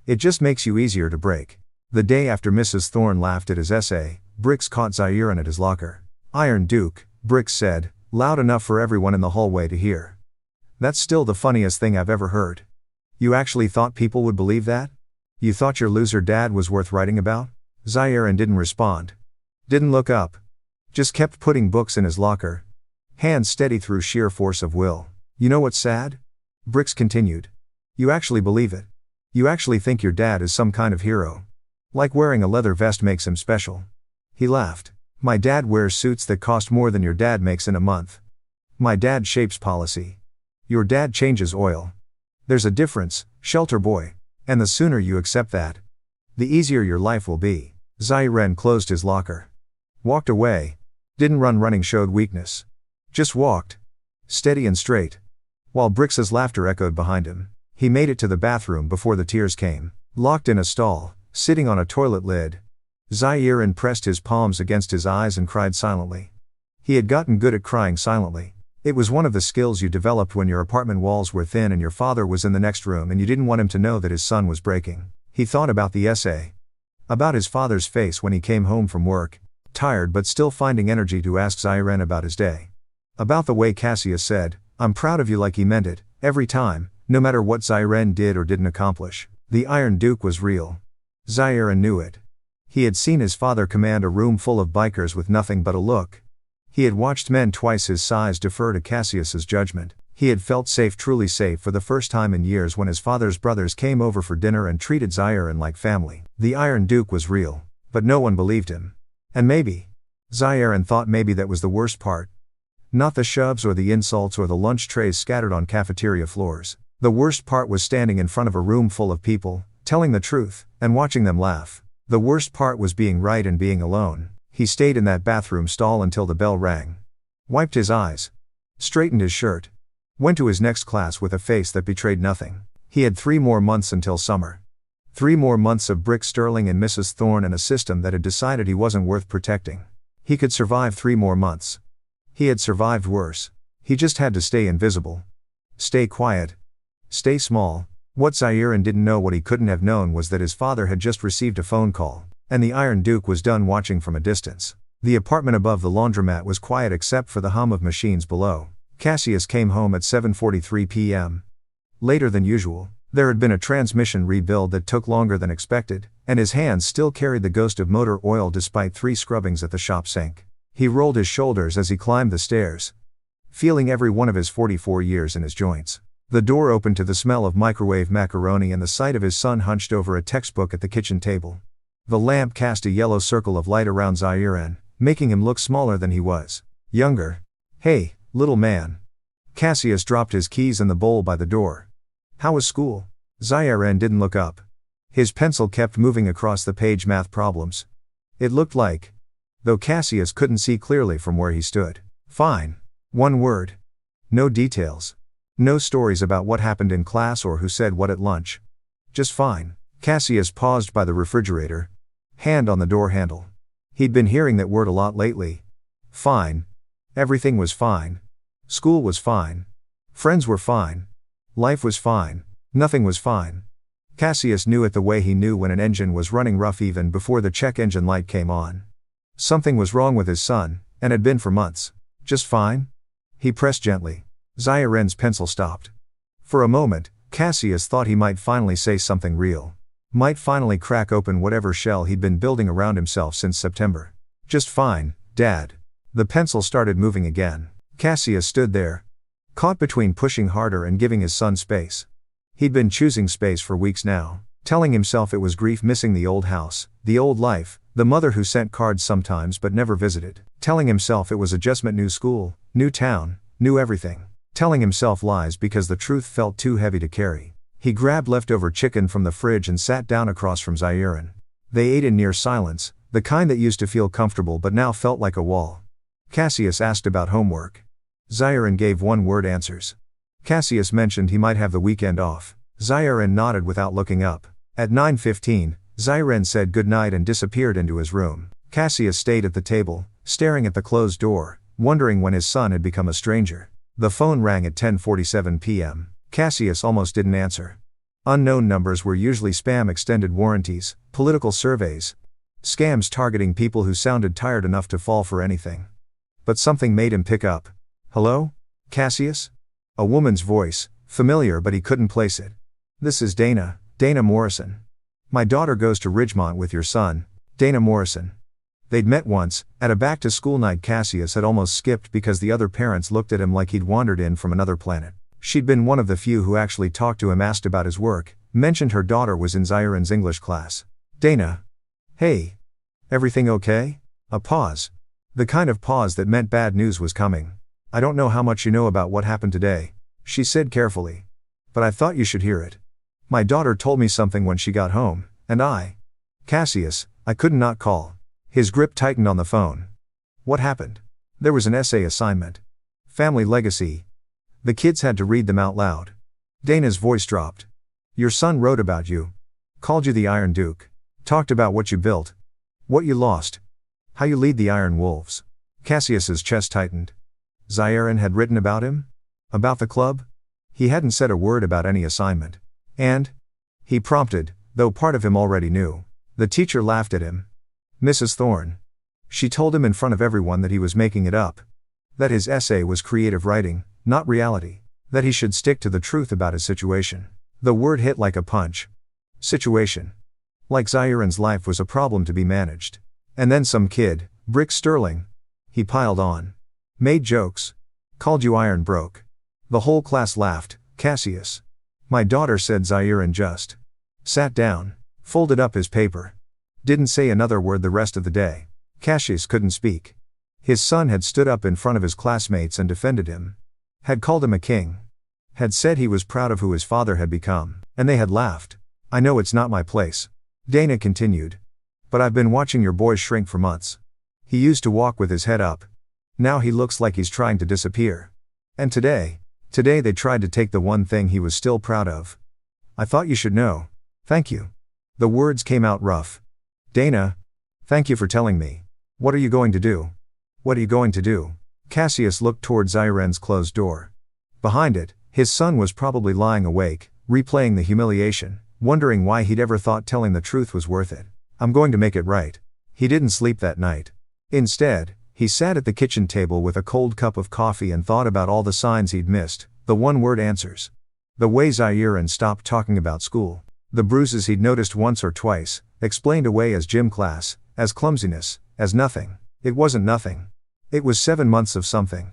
Speaker 1: It just makes you easier to break. The day after Mrs. Thorne laughed at his essay, Brix caught Zirin at his locker. Iron Duke, Brix said, loud enough for everyone in the hallway to hear. That's still the funniest thing I've ever heard. You actually thought people would believe that? You thought your loser dad was worth writing about? Zirin didn't respond. Didn't look up. Just kept putting books in his locker. Hands steady through sheer force of will. You know what's sad? Brix continued. You actually believe it. You actually think your dad is some kind of hero. Like wearing a leather vest makes him special. He laughed. My dad wears suits that cost more than your dad makes in a month. My dad shapes policy. Your dad changes oil. There's a difference, shelter boy. And the sooner you accept that, the easier your life will be. Zirin closed his locker. Walked away. Didn't running showed weakness. Just walked. Steady and straight. While Brix's laughter echoed behind him, he made it to the bathroom before the tears came. Locked in a stall, sitting on a toilet lid, Zirin pressed his palms against his eyes and cried silently. He had gotten good at crying silently. It was one of the skills you developed when your apartment walls were thin and your father was in the next room and you didn't want him to know that his son was breaking. He thought about the essay. About his father's face when he came home from work, tired but still finding energy to ask Zirin about his day. About the way Cassius said, I'm proud of you, like he meant it, every time, no matter what Zirin did or didn't accomplish. The Iron Duke was real. Zirin knew it. He had seen his father command a room full of bikers with nothing but a look. He had watched men twice his size defer to Cassius's judgment. He had felt safe, truly safe, for the first time in years when his father's brothers came over for dinner and treated Zaire like family. The Iron Duke was real, but no one believed him. And maybe, Zaire thought maybe that was the worst part. Not the shoves or the insults or the lunch trays scattered on cafeteria floors. The worst part was standing in front of a room full of people, telling the truth, and watching them laugh. The worst part was being right and being alone. He stayed in that bathroom stall until the bell rang. Wiped his eyes. Straightened his shirt. Went to his next class with a face that betrayed nothing. He had 3 more months until summer. 3 more months of Brick Sterling and Mrs. Thorne and a system that had decided he wasn't worth protecting. He could survive 3 more months. He had survived worse. He just had to stay invisible. Stay quiet. Stay small. What Zaire didn't know, what he couldn't have known, was that his father had just received a phone call, and the Iron Duke was done watching from a distance. The apartment above the laundromat was quiet except for the hum of machines below. Cassius came home at 7:43 p.m. Later than usual. There had been a transmission rebuild that took longer than expected, and his hands still carried the ghost of motor oil despite 3 scrubbings at the shop sink. He rolled his shoulders as he climbed the stairs, feeling every one of his 44 years in his joints. The door opened to the smell of microwave macaroni and the sight of his son hunched over a textbook at the kitchen table. The lamp cast a yellow circle of light around Zaire, making him look smaller than he was. Younger. Hey, little man. Cassius dropped his keys in the bowl by the door. How was school? Zaire didn't look up. His pencil kept moving across the page. Math problems. It looked like. Though Cassius couldn't see clearly from where he stood. Fine. One word. No details. No stories about what happened in class or who said what at lunch. Just fine. Cassius paused by the refrigerator. Hand on the door handle. He'd been hearing that word a lot lately. Fine. Everything was fine. School was fine. Friends were fine. Life was fine. Nothing was fine. Cassius knew it the way he knew when an engine was running rough even before the check engine light came on. Something was wrong with his son, and had been for months. Just fine? He pressed gently. Zaire's pencil stopped. For a moment, Cassius thought he might finally say something real. Might finally crack open whatever shell he'd been building around himself since September. Just fine, Dad. The pencil started moving again. Cassius stood there, caught between pushing harder and giving his son space. He'd been choosing space for weeks now, telling himself it was grief missing the old house, the old life, the mother who sent cards sometimes but never visited. Telling himself it was adjustment, new school, new town, new everything. Telling himself lies because the truth felt too heavy to carry. He grabbed leftover chicken from the fridge and sat down across from Zaire. They ate in near silence, the kind that used to feel comfortable but now felt like a wall. Cassius asked about homework. Zaire gave one-word answers. Cassius mentioned he might have the weekend off. Zaire nodded without looking up. At 9:15, Zaire said goodnight and disappeared into his room. Cassius stayed at the table, staring at the closed door, wondering when his son had become a stranger. The phone rang at 10:47 p.m. Cassius almost didn't answer. Unknown numbers were usually spam, extended warranties, political surveys, scams targeting people who sounded tired enough to fall for anything. But something made him pick up. Hello? Cassius? A woman's voice, familiar but he couldn't place it. This is Dana, Dana Morrison. My daughter goes to Ridgemont with your son, Dana Morrison. They'd met once, at a back-to-school night. Cassius had almost skipped because the other parents looked at him like he'd wandered in from another planet. She'd been one of the few who actually talked to him, asked about his work, mentioned her daughter was in Zaire's English class. Dana. Hey. Everything okay? A pause. The kind of pause that meant bad news was coming. I don't know how much you know about what happened today, she said carefully. But I thought you should hear it. My daughter told me something when she got home, and Cassius, I couldn't not call. His grip tightened on the phone. What happened? There was an essay assignment. Family legacy. The kids had to read them out loud. Dana's voice dropped. Your son wrote about you. Called you the Iron Duke. Talked about what you built. What you lost. How you lead the Iron Wolves. Cassius's chest tightened. Zaire had written about him? About the club? He hadn't said a word about any assignment. And? He prompted, though part of him already knew. The teacher laughed at him. Mrs. Thorne. She told him in front of everyone that he was making it up. That his essay was creative writing, not reality. That he should stick to the truth about his situation. The word hit like a punch. Situation. Like Zairan's life was a problem to be managed. And then some kid, Brick Sterling. He piled on. Made jokes. Called you iron broke. The whole class laughed. Cassius. My daughter, said Zairan, just sat down, folded up his paper. Didn't say another word the rest of the day. Cassius couldn't speak. His son had stood up in front of his classmates and defended him. Had called him a king. Had said he was proud of who his father had become, and they had laughed. I know it's not my place. Dana continued. But I've been watching your boy shrink for months. He used to walk with his head up. Now he looks like he's trying to disappear. And today they tried to take the one thing he was still proud of. I thought you should know. Thank you. The words came out rough. Dana. Thank you for telling me. What are you going to do? What are you going to do? Cassius looked toward Zairan's closed door. Behind it, his son was probably lying awake, replaying the humiliation, wondering why he'd ever thought telling the truth was worth it. I'm going to make it right. He didn't sleep that night. Instead, he sat at the kitchen table with a cold cup of coffee and thought about all the signs he'd missed, the one-word answers. The way Zairan stopped talking about school. The bruises he'd noticed once or twice, explained away as gym class, as clumsiness, as nothing. It wasn't nothing. It was 7 months of something.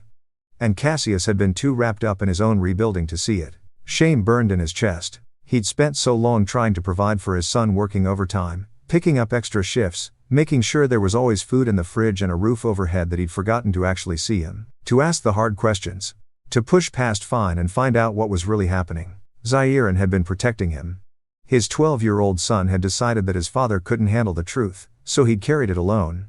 Speaker 1: And Cassius had been too wrapped up in his own rebuilding to see it. Shame burned in his chest. He'd spent so long trying to provide for his son, working overtime, picking up extra shifts, making sure there was always food in the fridge and a roof overhead, that he'd forgotten to actually see him, to ask the hard questions, to push past fine and find out what was really happening. Zairan had been protecting him. His 12-year-old son had decided that his father couldn't handle the truth, so he'd carried it alone.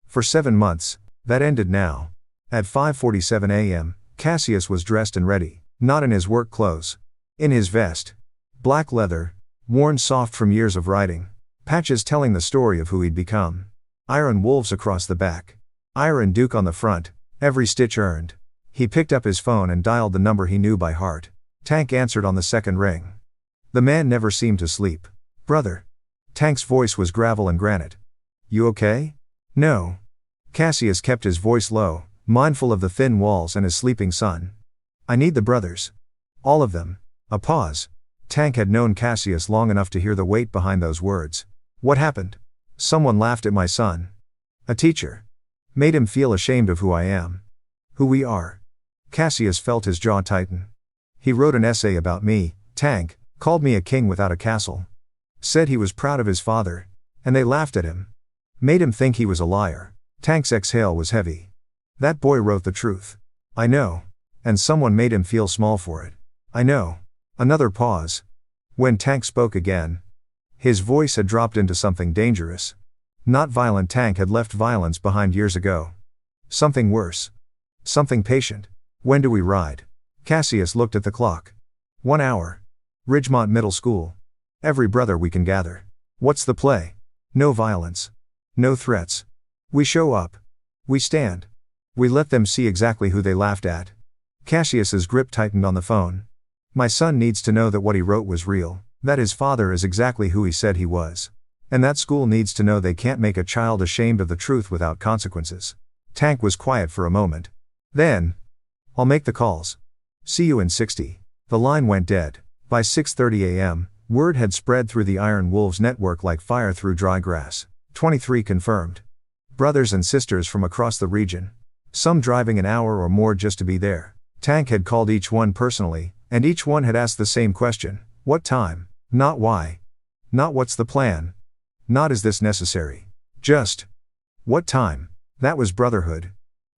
Speaker 1: For 7 months, that ended now. At 5:47 a.m., Cassius was dressed and ready, not in his work clothes. In his vest. Black leather, worn soft from years of riding. Patches telling the story of who he'd become. Iron wolves across the back. Iron Duke on the front, every stitch earned. He picked up his phone and dialed the number he knew by heart. Tank answered on the second ring. The man never seemed to sleep. Brother. Tank's voice was gravel and granite. You okay? No. Cassius kept his voice low, mindful of the thin walls and his sleeping son. I need the brothers. All of them. A pause. Tank had known Cassius long enough to hear the weight behind those words. What happened? Someone laughed at my son. A teacher. Made him feel ashamed of who I am. Who we are. Cassius felt his jaw tighten. He wrote an essay about me, Tank, called me a king without a castle. Said he was proud of his father. And they laughed at him. Made him think he was a liar. Tank's exhale was heavy. That boy wrote the truth. I know. And someone made him feel small for it. I know. Another pause. When Tank spoke again, his voice had dropped into something dangerous. Not violent. Tank had left violence behind years ago. Something worse. Something patient. When do we ride? Cassius looked at the clock. 1 hour. Ridgemont Middle School. Every brother we can gather. What's the play? No violence. No threats. We show up. We stand. We let them see exactly who they laughed at. Cassius's grip tightened on the phone. My son needs to know that what he wrote was real, that his father is exactly who he said he was. And that school needs to know they can't make a child ashamed of the truth without consequences. Tank was quiet for a moment. Then, I'll make the calls. See you in 60. The line went dead. By 6:30 a.m., word had spread through the Iron Wolves network like fire through dry grass. 23 confirmed. Brothers and sisters from across the region. Some driving an hour or more just to be there. Tank had called each one personally, and each one had asked the same question. What time? Not why. Not what's the plan. Not is this necessary. Just. What time? That was brotherhood.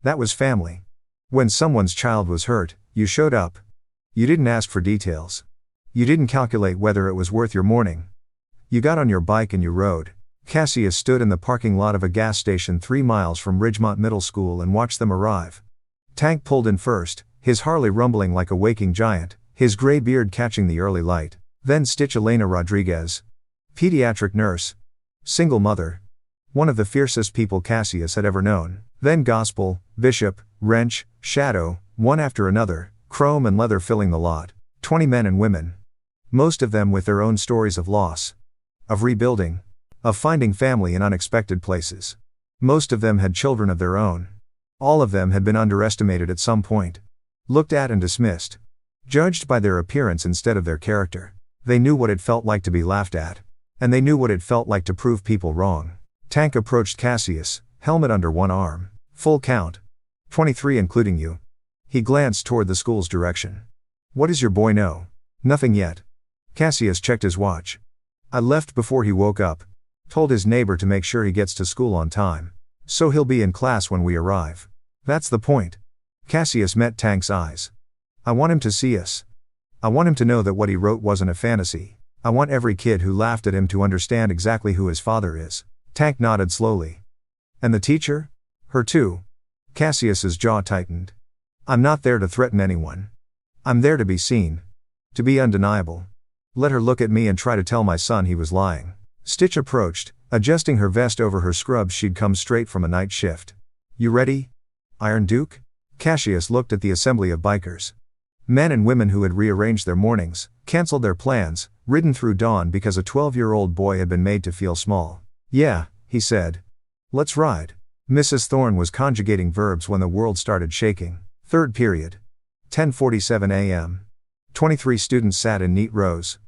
Speaker 1: That was family. When someone's child was hurt, you showed up. You didn't ask for details. You didn't calculate whether it was worth your mourning. You got on your bike and you rode. Cassius stood in the parking lot of a gas station 3 miles from Ridgemont Middle School and watched them arrive. Tank pulled in first, his Harley rumbling like a waking giant, his gray beard catching the early light. Then Stitch Elena Rodriguez. Pediatric nurse. Single mother. One of the fiercest people Cassius had ever known. Then Gospel, Bishop, Wrench, Shadow, one after another, Chrome and Leather filling the lot. 20 men and women. Most of them with their own stories of loss. Of rebuilding. Of finding family in unexpected places. Most of them had children of their own. All of them had been underestimated at some point. Looked at and dismissed. Judged by their appearance instead of their character. They knew what it felt like to be laughed at. And they knew what it felt like to prove people wrong. Tank approached Cassius, helmet under one arm. Full count. 23 including you. He glanced toward the school's direction. What does your boy know? Nothing yet. Cassius checked his watch. I left before he woke up. Told his neighbor to make sure he gets to school on time. So he'll be in class when we arrive. That's the point. Cassius met Tank's eyes. I want him to see us. I want him to know that what he wrote wasn't a fantasy. I want every kid who laughed at him to understand exactly who his father is. Tank nodded slowly. And the teacher? Her too. Cassius's jaw tightened. I'm not there to threaten anyone. I'm there to be seen. To be undeniable. Let her look at me and try to tell my son he was lying. Stitch approached, adjusting her vest over her scrubs. She'd come straight from a night shift. You ready, Iron Duke? Cassius looked at the assembly of bikers. Men and women who had rearranged their mornings, cancelled their plans, ridden through dawn because a 12-year-old boy had been made to feel small. Yeah, he said. Let's ride. Mrs. Thorne was conjugating verbs when the world started shaking. Third period. 10:47 a.m. 23 students sat in neat rows.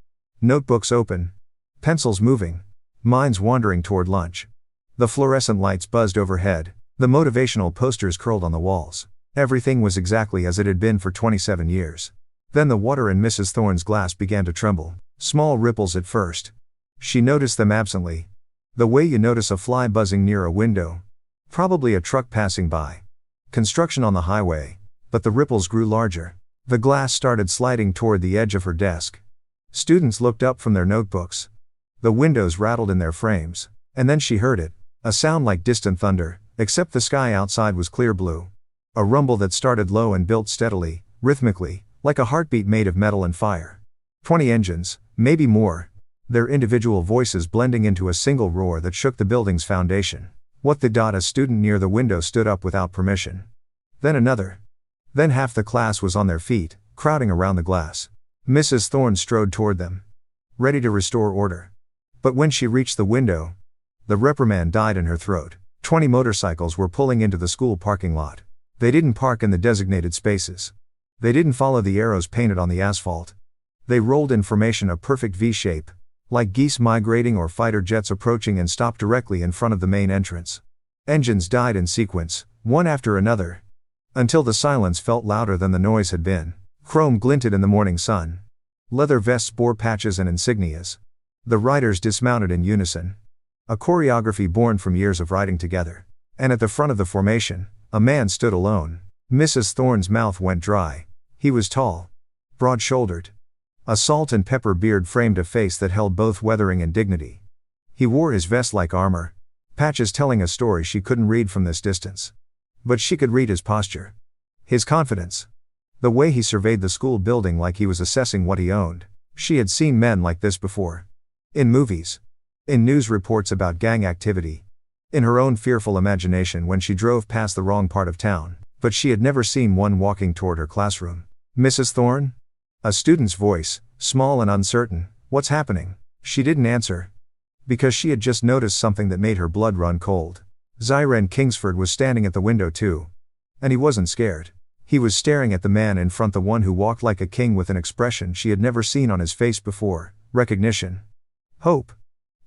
Speaker 1: Notebooks open. Pencils moving. Minds wandering toward lunch. The fluorescent lights buzzed overhead. The motivational posters curled on the walls. Everything was exactly as it had been for 27 years. Then the water in Mrs. Thorne's glass began to tremble. Small ripples at first. She noticed them absently. The way you notice a fly buzzing near a window. Probably a truck passing by. Construction on the highway. But the ripples grew larger. The glass started sliding toward the edge of her desk. Students looked up from their notebooks. The windows rattled in their frames. And then she heard it. A sound like distant thunder, except the sky outside was clear blue. A rumble that started low and built steadily, rhythmically, like a heartbeat made of metal and fire. 20 engines, maybe more. Their individual voices blending into a single roar that shook the building's foundation. What the dot? A student near the window stood up without permission. Then another. Then half the class was on their feet, crowding around the glass. Mrs. Thorne strode toward them, ready to restore order. But when she reached the window, the reprimand died in her throat. 20 motorcycles were pulling into the school parking lot. They didn't park in the designated spaces. They didn't follow the arrows painted on the asphalt. They rolled in formation a perfect V-shape, like geese migrating or fighter jets approaching, and stopped directly in front of the main entrance. Engines died in sequence, one after another, until the silence felt louder than the noise had been. Chrome glinted in the morning sun. Leather vests bore patches and insignias. The riders dismounted in unison. A choreography born from years of riding together. And at the front of the formation, a man stood alone. Mrs. Thorne's mouth went dry. He was tall, broad-shouldered. A salt and pepper beard framed a face that held both weathering and dignity. He wore his vest like armor, patches telling a story she couldn't read from this distance. But she could read his posture. His confidence. The way he surveyed the school building like he was assessing what he owned. She had seen men like this before. In movies. In news reports about gang activity. In her own fearful imagination when she drove past the wrong part of town. But she had never seen one walking toward her classroom. Mrs. Thorne? A student's voice, small and uncertain. What's happening? She didn't answer. Because she had just noticed something that made her blood run cold. Zyren Kingsford was standing at the window too. And he wasn't scared. He was staring at the man in front, the one who walked like a king with an expression she had never seen on his face before. Recognition. Hope.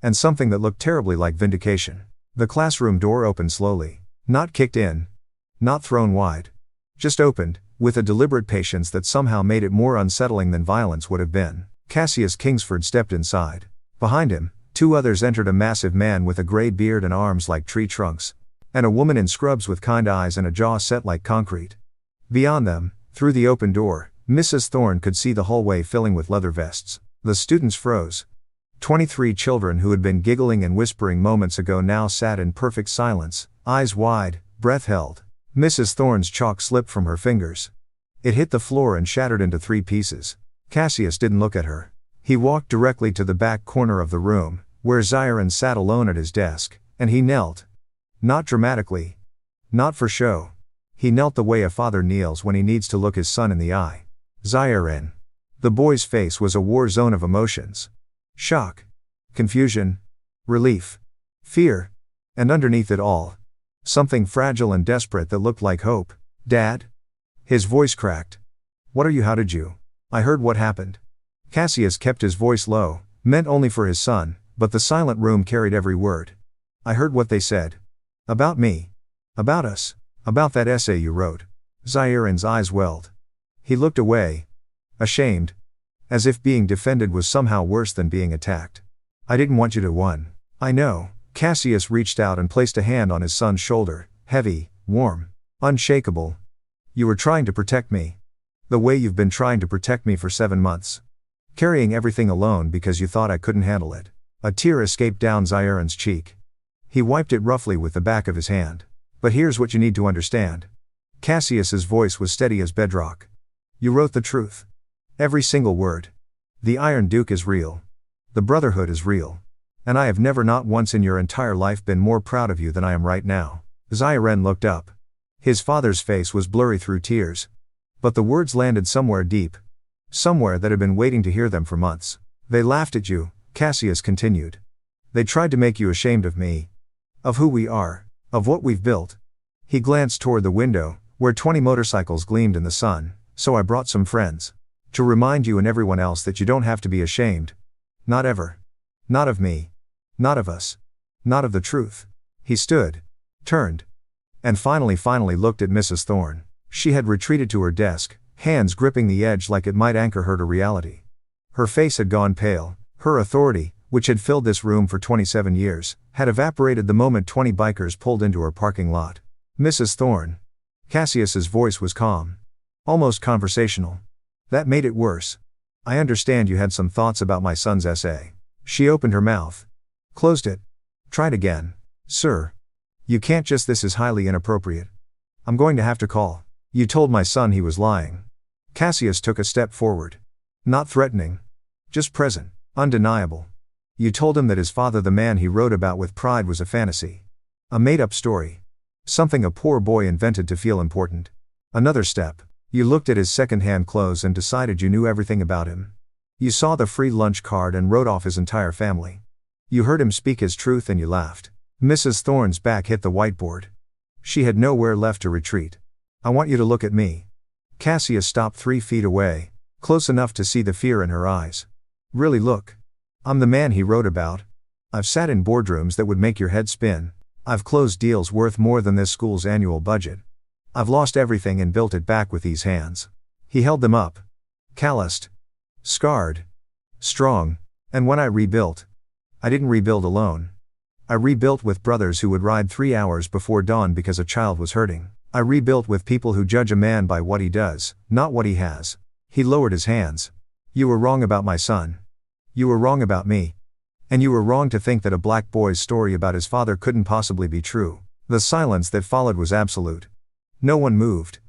Speaker 1: And something that looked terribly like vindication. The classroom door opened slowly. Not kicked in. Not thrown wide. Just opened, with a deliberate patience that somehow made it more unsettling than violence would have been. Cassius Kingsford stepped inside. Behind him, two others entered, a massive man with a gray beard and arms like tree trunks. And a woman in scrubs with kind eyes and a jaw set like concrete. Beyond them, through the open door, Mrs. Thorne could see the hallway filling with leather vests. The students froze. 23 children who had been giggling and whispering moments ago now sat in perfect silence, eyes wide, breath held. Mrs. Thorne's chalk slipped from her fingers. It hit the floor and shattered into 3 pieces. Cassius didn't look at her. He walked directly to the back corner of the room, where Zyren sat alone at his desk, and he knelt. Not dramatically. Not for show. He knelt the way a father kneels when he needs to look his son in the eye. Zyren. The boy's face was a war zone of emotions. Shock. Confusion. Relief. Fear. And underneath it all, something fragile and desperate that looked like hope. Dad? His voice cracked. What are you? How did you? I heard what happened. Cassius kept his voice low, meant only for his son, But the silent room carried every word. I heard what they said. About me. About us. About that essay you wrote. Zahiran's eyes welled. He looked away. Ashamed. As if being defended was somehow worse than being attacked. I didn't want you to win. I know. Cassius reached out and placed a hand on his son's shoulder, heavy, warm, unshakable. You were trying to protect me. The way you've been trying to protect me for 7 months. Carrying everything alone because you thought I couldn't handle it. A tear escaped down Zahiran's cheek. He wiped it roughly with the back of his hand. But here's what you need to understand. Cassius's voice was steady as bedrock. You wrote the truth. Every single word. The Iron Duke is real. The Brotherhood is real. And I have never not once in your entire life been more proud of you than I am right now. Zahiran looked up. His father's face was blurry through tears. But the words landed somewhere deep. Somewhere that had been waiting to hear them for months. They laughed at you, Cassius continued. They tried to make you ashamed of me. Of who we are. Of what we've built. He glanced toward the window, where 20 motorcycles gleamed in the sun. So I brought some friends. To remind you and everyone else that you don't have to be ashamed. Not ever. Not of me. Not of us. Not of the truth. He stood. Turned. And finally looked at Mrs. Thorne. She had retreated to her desk, hands gripping the edge like it might anchor her to reality. Her face had gone pale. Her authority, which had filled this room for 27 years, had evaporated the moment 20 bikers pulled into her parking lot. Mrs. Thorne. Cassius's voice was calm. Almost conversational. That made it worse. I understand you had some thoughts about my son's essay. She opened her mouth. Closed it. Tried again. Sir. You can't just, this is highly inappropriate. I'm going to have to call. You told my son he was lying. Cassius took a step forward. Not threatening. Just present. Undeniable. You told him that his father, the man he wrote about with pride, was a fantasy. A made-up story. Something a poor boy invented to feel important. Another step. You looked at his second-hand clothes and decided you knew everything about him. You saw the free lunch card and wrote off his entire family. You heard him speak his truth and you laughed. Mrs. Thorne's back hit the whiteboard. She had nowhere left to retreat. I want you to look at me. Cassius stopped 3 feet away, close enough to see the fear in her eyes. Really look. I'm the man he wrote about. I've sat in boardrooms that would make your head spin. I've closed deals worth more than this school's annual budget. I've lost everything and built it back with these hands. He held them up. Calloused. Scarred. Strong. And when I rebuilt, I didn't rebuild alone. I rebuilt with brothers who would ride 3 hours before dawn because a child was hurting. I rebuilt with people who judge a man by what he does, not what he has. He lowered his hands. You were wrong about my son. You were wrong about me. And you were wrong to think that a black boy's story about his father couldn't possibly be true. The silence that followed was absolute. No one moved.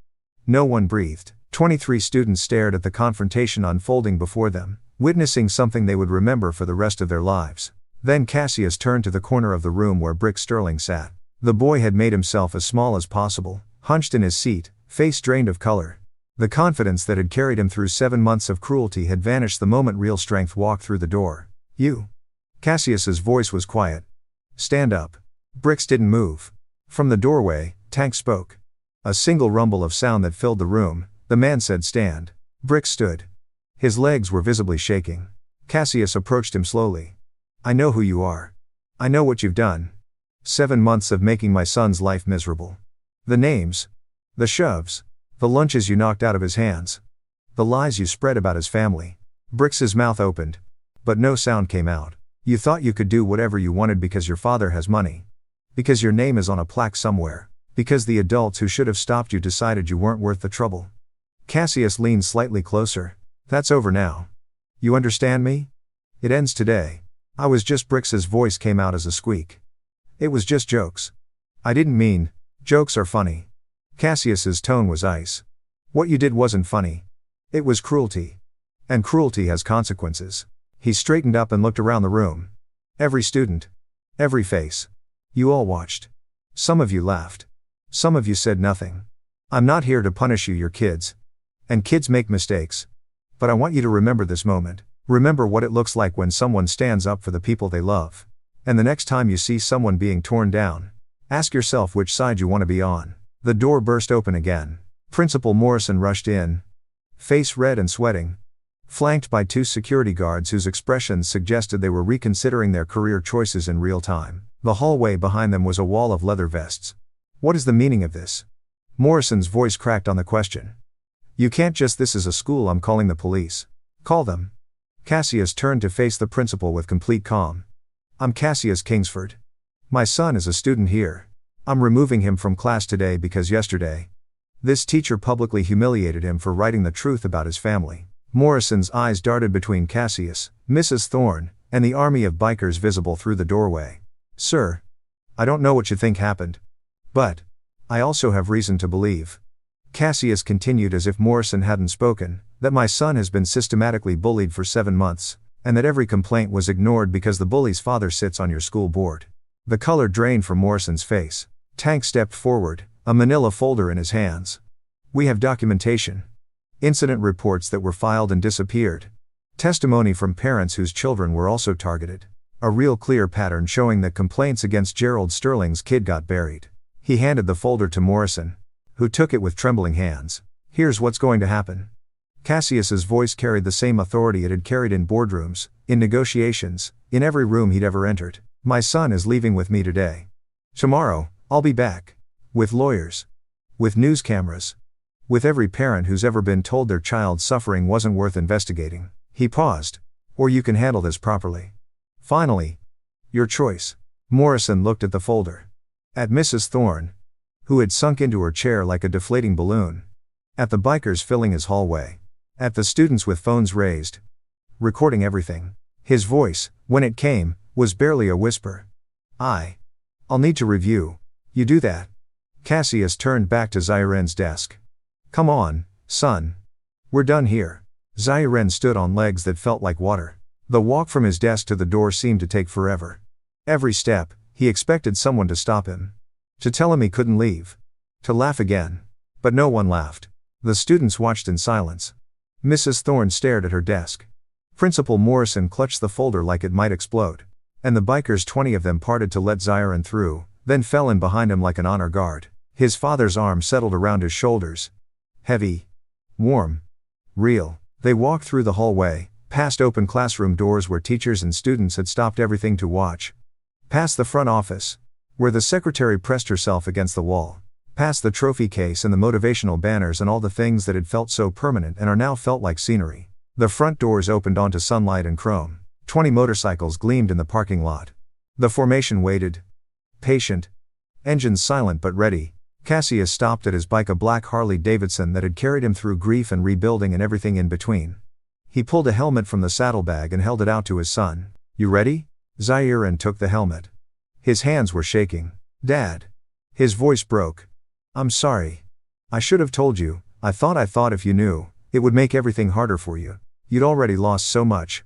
Speaker 1: No one breathed. 23 students stared at the confrontation unfolding before them, witnessing something they would remember for the rest of their lives. Then Cassius turned to the corner of the room where Brick Sterling sat. The boy had made himself as small as possible, hunched in his seat, face drained of color. The confidence that had carried him through 7 months of cruelty had vanished the moment real strength walked through the door. You. Cassius's voice was quiet. Stand up. Bricks didn't move. From the doorway, Tank spoke. A single rumble of sound that filled the room. The man said stand. Bricks stood. His legs were visibly shaking. Cassius approached him slowly. I know who you are. I know what you've done. 7 months of making my son's life miserable. The names. The shoves. The lunches you knocked out of his hands. The lies you spread about his family. Bricks's mouth opened. But no sound came out. You thought you could do whatever you wanted because your father has money. Because your name is on a plaque somewhere. Because the adults who should have stopped you decided you weren't worth the trouble. Cassius leaned slightly closer. That's over now. You understand me? It ends today. I was just Bricks's voice came out as a squeak. It was just jokes. I didn't mean, jokes are funny. Cassius's tone was ice. What you did wasn't funny. It was cruelty. And cruelty has consequences. He straightened up and looked around the room. Every student. Every face. You all watched. Some of you laughed. Some of you said nothing. I'm not here to punish you, you're kids. And kids make mistakes. But I want you to remember this moment. Remember what it looks like when someone stands up for the people they love. And the next time you see someone being torn down, ask yourself which side you want to be on. The door burst open again. Principal Morrison rushed in. Face red and sweating. flanked by two security guards whose expressions suggested they were reconsidering their career choices in real time. The hallway behind them was a wall of leather vests. What is the meaning of this? Morrison's voice cracked on the question. You can't just this is a school, I'm calling the police. Call them. Cassius turned to face the principal with complete calm. I'm Cassius Kingsford. My son is a student here. I'm removing him from class today because yesterday, this teacher publicly humiliated him for writing the truth about his family. Morrison's eyes darted between Cassius, Mrs. Thorne, and the army of bikers visible through the doorway. Sir, I don't know what you think happened. But I also have reason to believe, Cassius continued as if Morrison hadn't spoken, that my son has been systematically bullied for 7 months, and that every complaint was ignored because the bully's father sits on your school board. The color drained from Morrison's face. Tank stepped forward, a manila folder in his hands. We have documentation. Incident reports that were filed and disappeared. Testimony from parents whose children were also targeted. A real clear pattern showing that complaints against Gerald Sterling's kid got buried. He handed the folder to Morrison, who took it with trembling hands. Here's what's going to happen. Cassius's voice carried the same authority it had carried in boardrooms, in negotiations, in every room he'd ever entered. My son is leaving with me today. Tomorrow, I'll be back. With lawyers. With news cameras. With every parent who's ever been told their child's suffering wasn't worth investigating. He paused. Or you can handle this properly. Finally. Your choice. Morrison looked at the folder. At Mrs. Thorne, who had sunk into her chair like a deflating balloon. At the bikers filling his hallway. At the students with phones raised, recording everything. His voice, when it came, was barely a whisper. I'll need to review. You do that. Cassius turned back to Zairen's desk. Come on, son. We're done here. Zairen stood on legs that felt like water. The walk from his desk to the door seemed to take forever. Every step, he expected someone to stop him. To tell him he couldn't leave. To laugh again. But no one laughed. The students watched in silence. Mrs. Thorne stared at her desk. Principal Morrison clutched the folder like it might explode. And the bikers, 20 of them, parted to let Zairen through, then fell in behind him like an honor guard. His father's arm settled around his shoulders. Heavy. Warm. Real. They walked through the hallway, past open classroom doors where teachers and students had stopped everything to watch. Past the front office, where the secretary pressed herself against the wall. Past the trophy case and the motivational banners and all the things that had felt so permanent and are now felt like scenery. The front doors opened onto sunlight and chrome. 20 motorcycles gleamed in the parking lot. The formation waited. Patient. Engines silent but ready. Cassius stopped at his bike, a black Harley Davidson that had carried him through grief and rebuilding and everything in between. He pulled a helmet from the saddlebag and held it out to his son. You ready? Zairen took the helmet. His hands were shaking. Dad. His voice broke. I'm sorry. I should have told you. I thought if you knew, it would make everything harder for you. You'd already lost so much.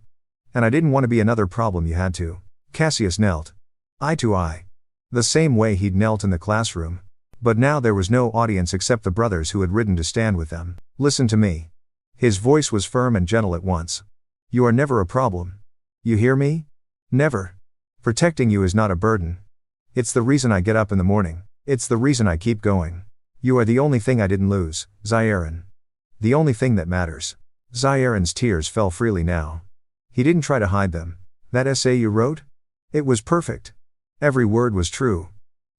Speaker 1: And I didn't want to be another problem you had to. Cassius knelt. Eye to eye. The same way he'd knelt in the classroom. But now there was no audience except the brothers who had ridden to stand with them. Listen to me. His voice was firm and gentle at once. You are never a problem. You hear me? Never. Protecting you is not a burden. It's the reason I get up in the morning. It's the reason I keep going. You are the only thing I didn't lose, Zairen. The only thing that matters. Zairen's tears fell freely now. He didn't try to hide them. That essay you wrote? It was perfect. Every word was true.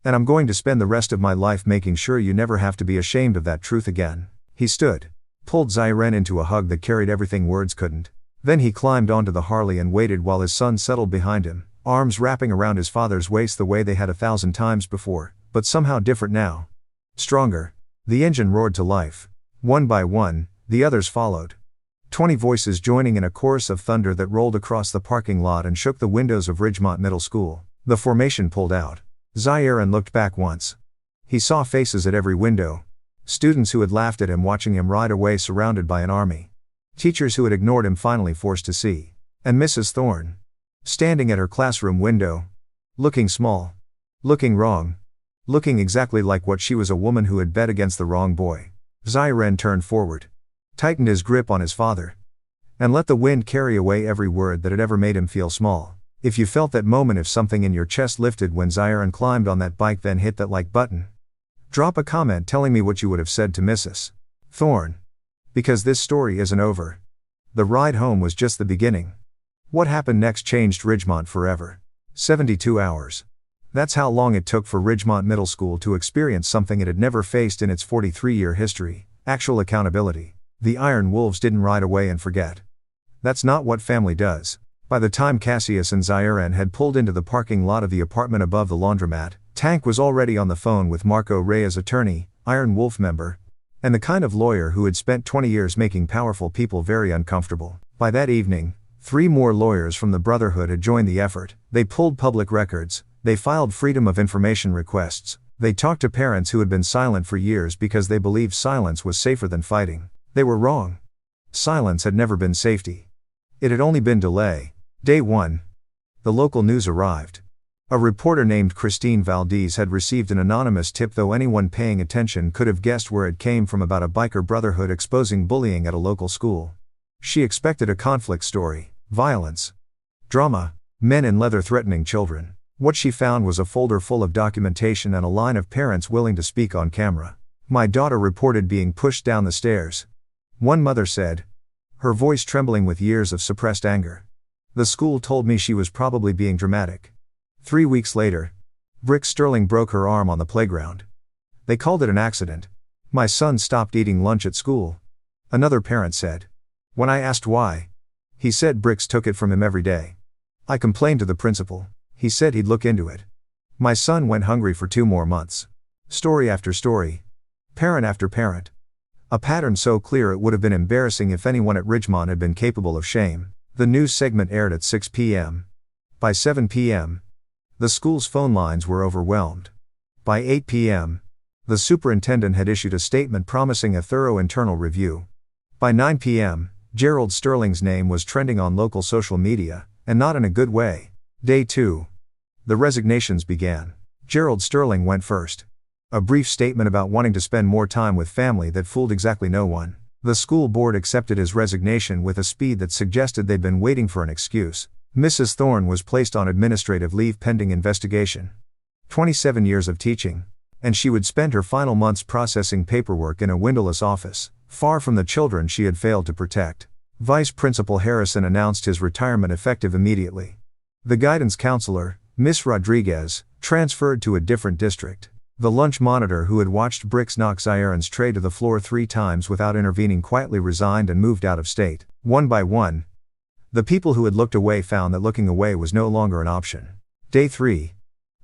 Speaker 1: And I'm going to spend the rest of my life making sure you never have to be ashamed of that truth again. He stood, pulled Zairen into a hug that carried everything words couldn't. Then he climbed onto the Harley and waited while his son settled behind him, arms wrapping around his father's waist the way they had 1,000 times before, but somehow different now. Stronger. The engine roared to life. One by one, the others followed. 20 voices joining in a chorus of thunder that rolled across the parking lot and shook the windows of Ridgemont Middle School. The formation pulled out. Zairen looked back once. He saw faces at every window. Students who had laughed at him watching him ride away surrounded by an army. Teachers who had ignored him finally forced to see. And Mrs. Thorne. Standing at her classroom window. Looking small. Looking wrong. Looking exactly like what she was, a woman who had bet against the wrong boy. Zairen turned forward. Tightened his grip on his father. And let the wind carry away every word that had ever made him feel small. If you felt that moment, if something in your chest lifted when Zairen climbed on that bike, then hit that like button. Drop a comment telling me what you would have said to Mrs. Thorne. Because this story isn't over. The ride home was just the beginning. What happened next changed Ridgemont forever. 72 hours. That's how long it took for Ridgemont Middle School to experience something it had never faced in its 43-year history: actual accountability. The Iron Wolves didn't ride away and forget. That's not what family does. By the time Cassius and Zairen had pulled into the parking lot of the apartment above the laundromat, Tank was already on the phone with Marco Reyes, attorney, Iron Wolf member, and the kind of lawyer who had spent 20 years making powerful people very uncomfortable. By that evening, 3 more lawyers from the Brotherhood had joined the effort. They pulled public records, they filed Freedom of Information requests, they talked to parents who had been silent for years because they believed silence was safer than fighting. They were wrong. Silence had never been safety. It had only been delay. Day 1. The local news arrived. A reporter named Christine Valdez had received an anonymous tip, though anyone paying attention could have guessed where it came from, about a biker brotherhood exposing bullying at a local school. She expected a conflict story, violence, drama, men in leather threatening children. What she found was a folder full of documentation and a line of parents willing to speak on camera. "My daughter reported being pushed down the stairs," one mother said, her voice trembling with years of suppressed anger. "The school told me she was probably being dramatic." 3 weeks later, Brick Sterling broke her arm on the playground. "They called it an accident. My son stopped eating lunch at school," another parent said. "When I asked why, he said Bricks took it from him every day. I complained to the principal. He said he'd look into it. My son went hungry for 2 more months." Story after story. Parent after parent. A pattern so clear it would have been embarrassing if anyone at Ridgemont had been capable of shame. The news segment aired at 6 p.m. By 7 p.m., the school's phone lines were overwhelmed. By 8 p.m., the superintendent had issued a statement promising a thorough internal review. By 9 p.m., Gerald Sterling's name was trending on local social media, and not in a good way. Day 2. The resignations began. Gerald Sterling went first. A brief statement about wanting to spend more time with family that fooled exactly no one. The school board accepted his resignation with a speed that suggested they'd been waiting for an excuse. Mrs. Thorne was placed on administrative leave pending investigation. 27 years of teaching, and she would spend her final months processing paperwork in a windowless office, far from the children she had failed to protect. Vice Principal Harrison announced his retirement effective immediately. The guidance counselor, Miss Rodriguez, transferred to a different district. The lunch monitor who had watched Bricks knock Zairen's tray to the floor 3 times without intervening quietly resigned and moved out of state. One by one, the people who had looked away found that looking away was no longer an option. Day 3.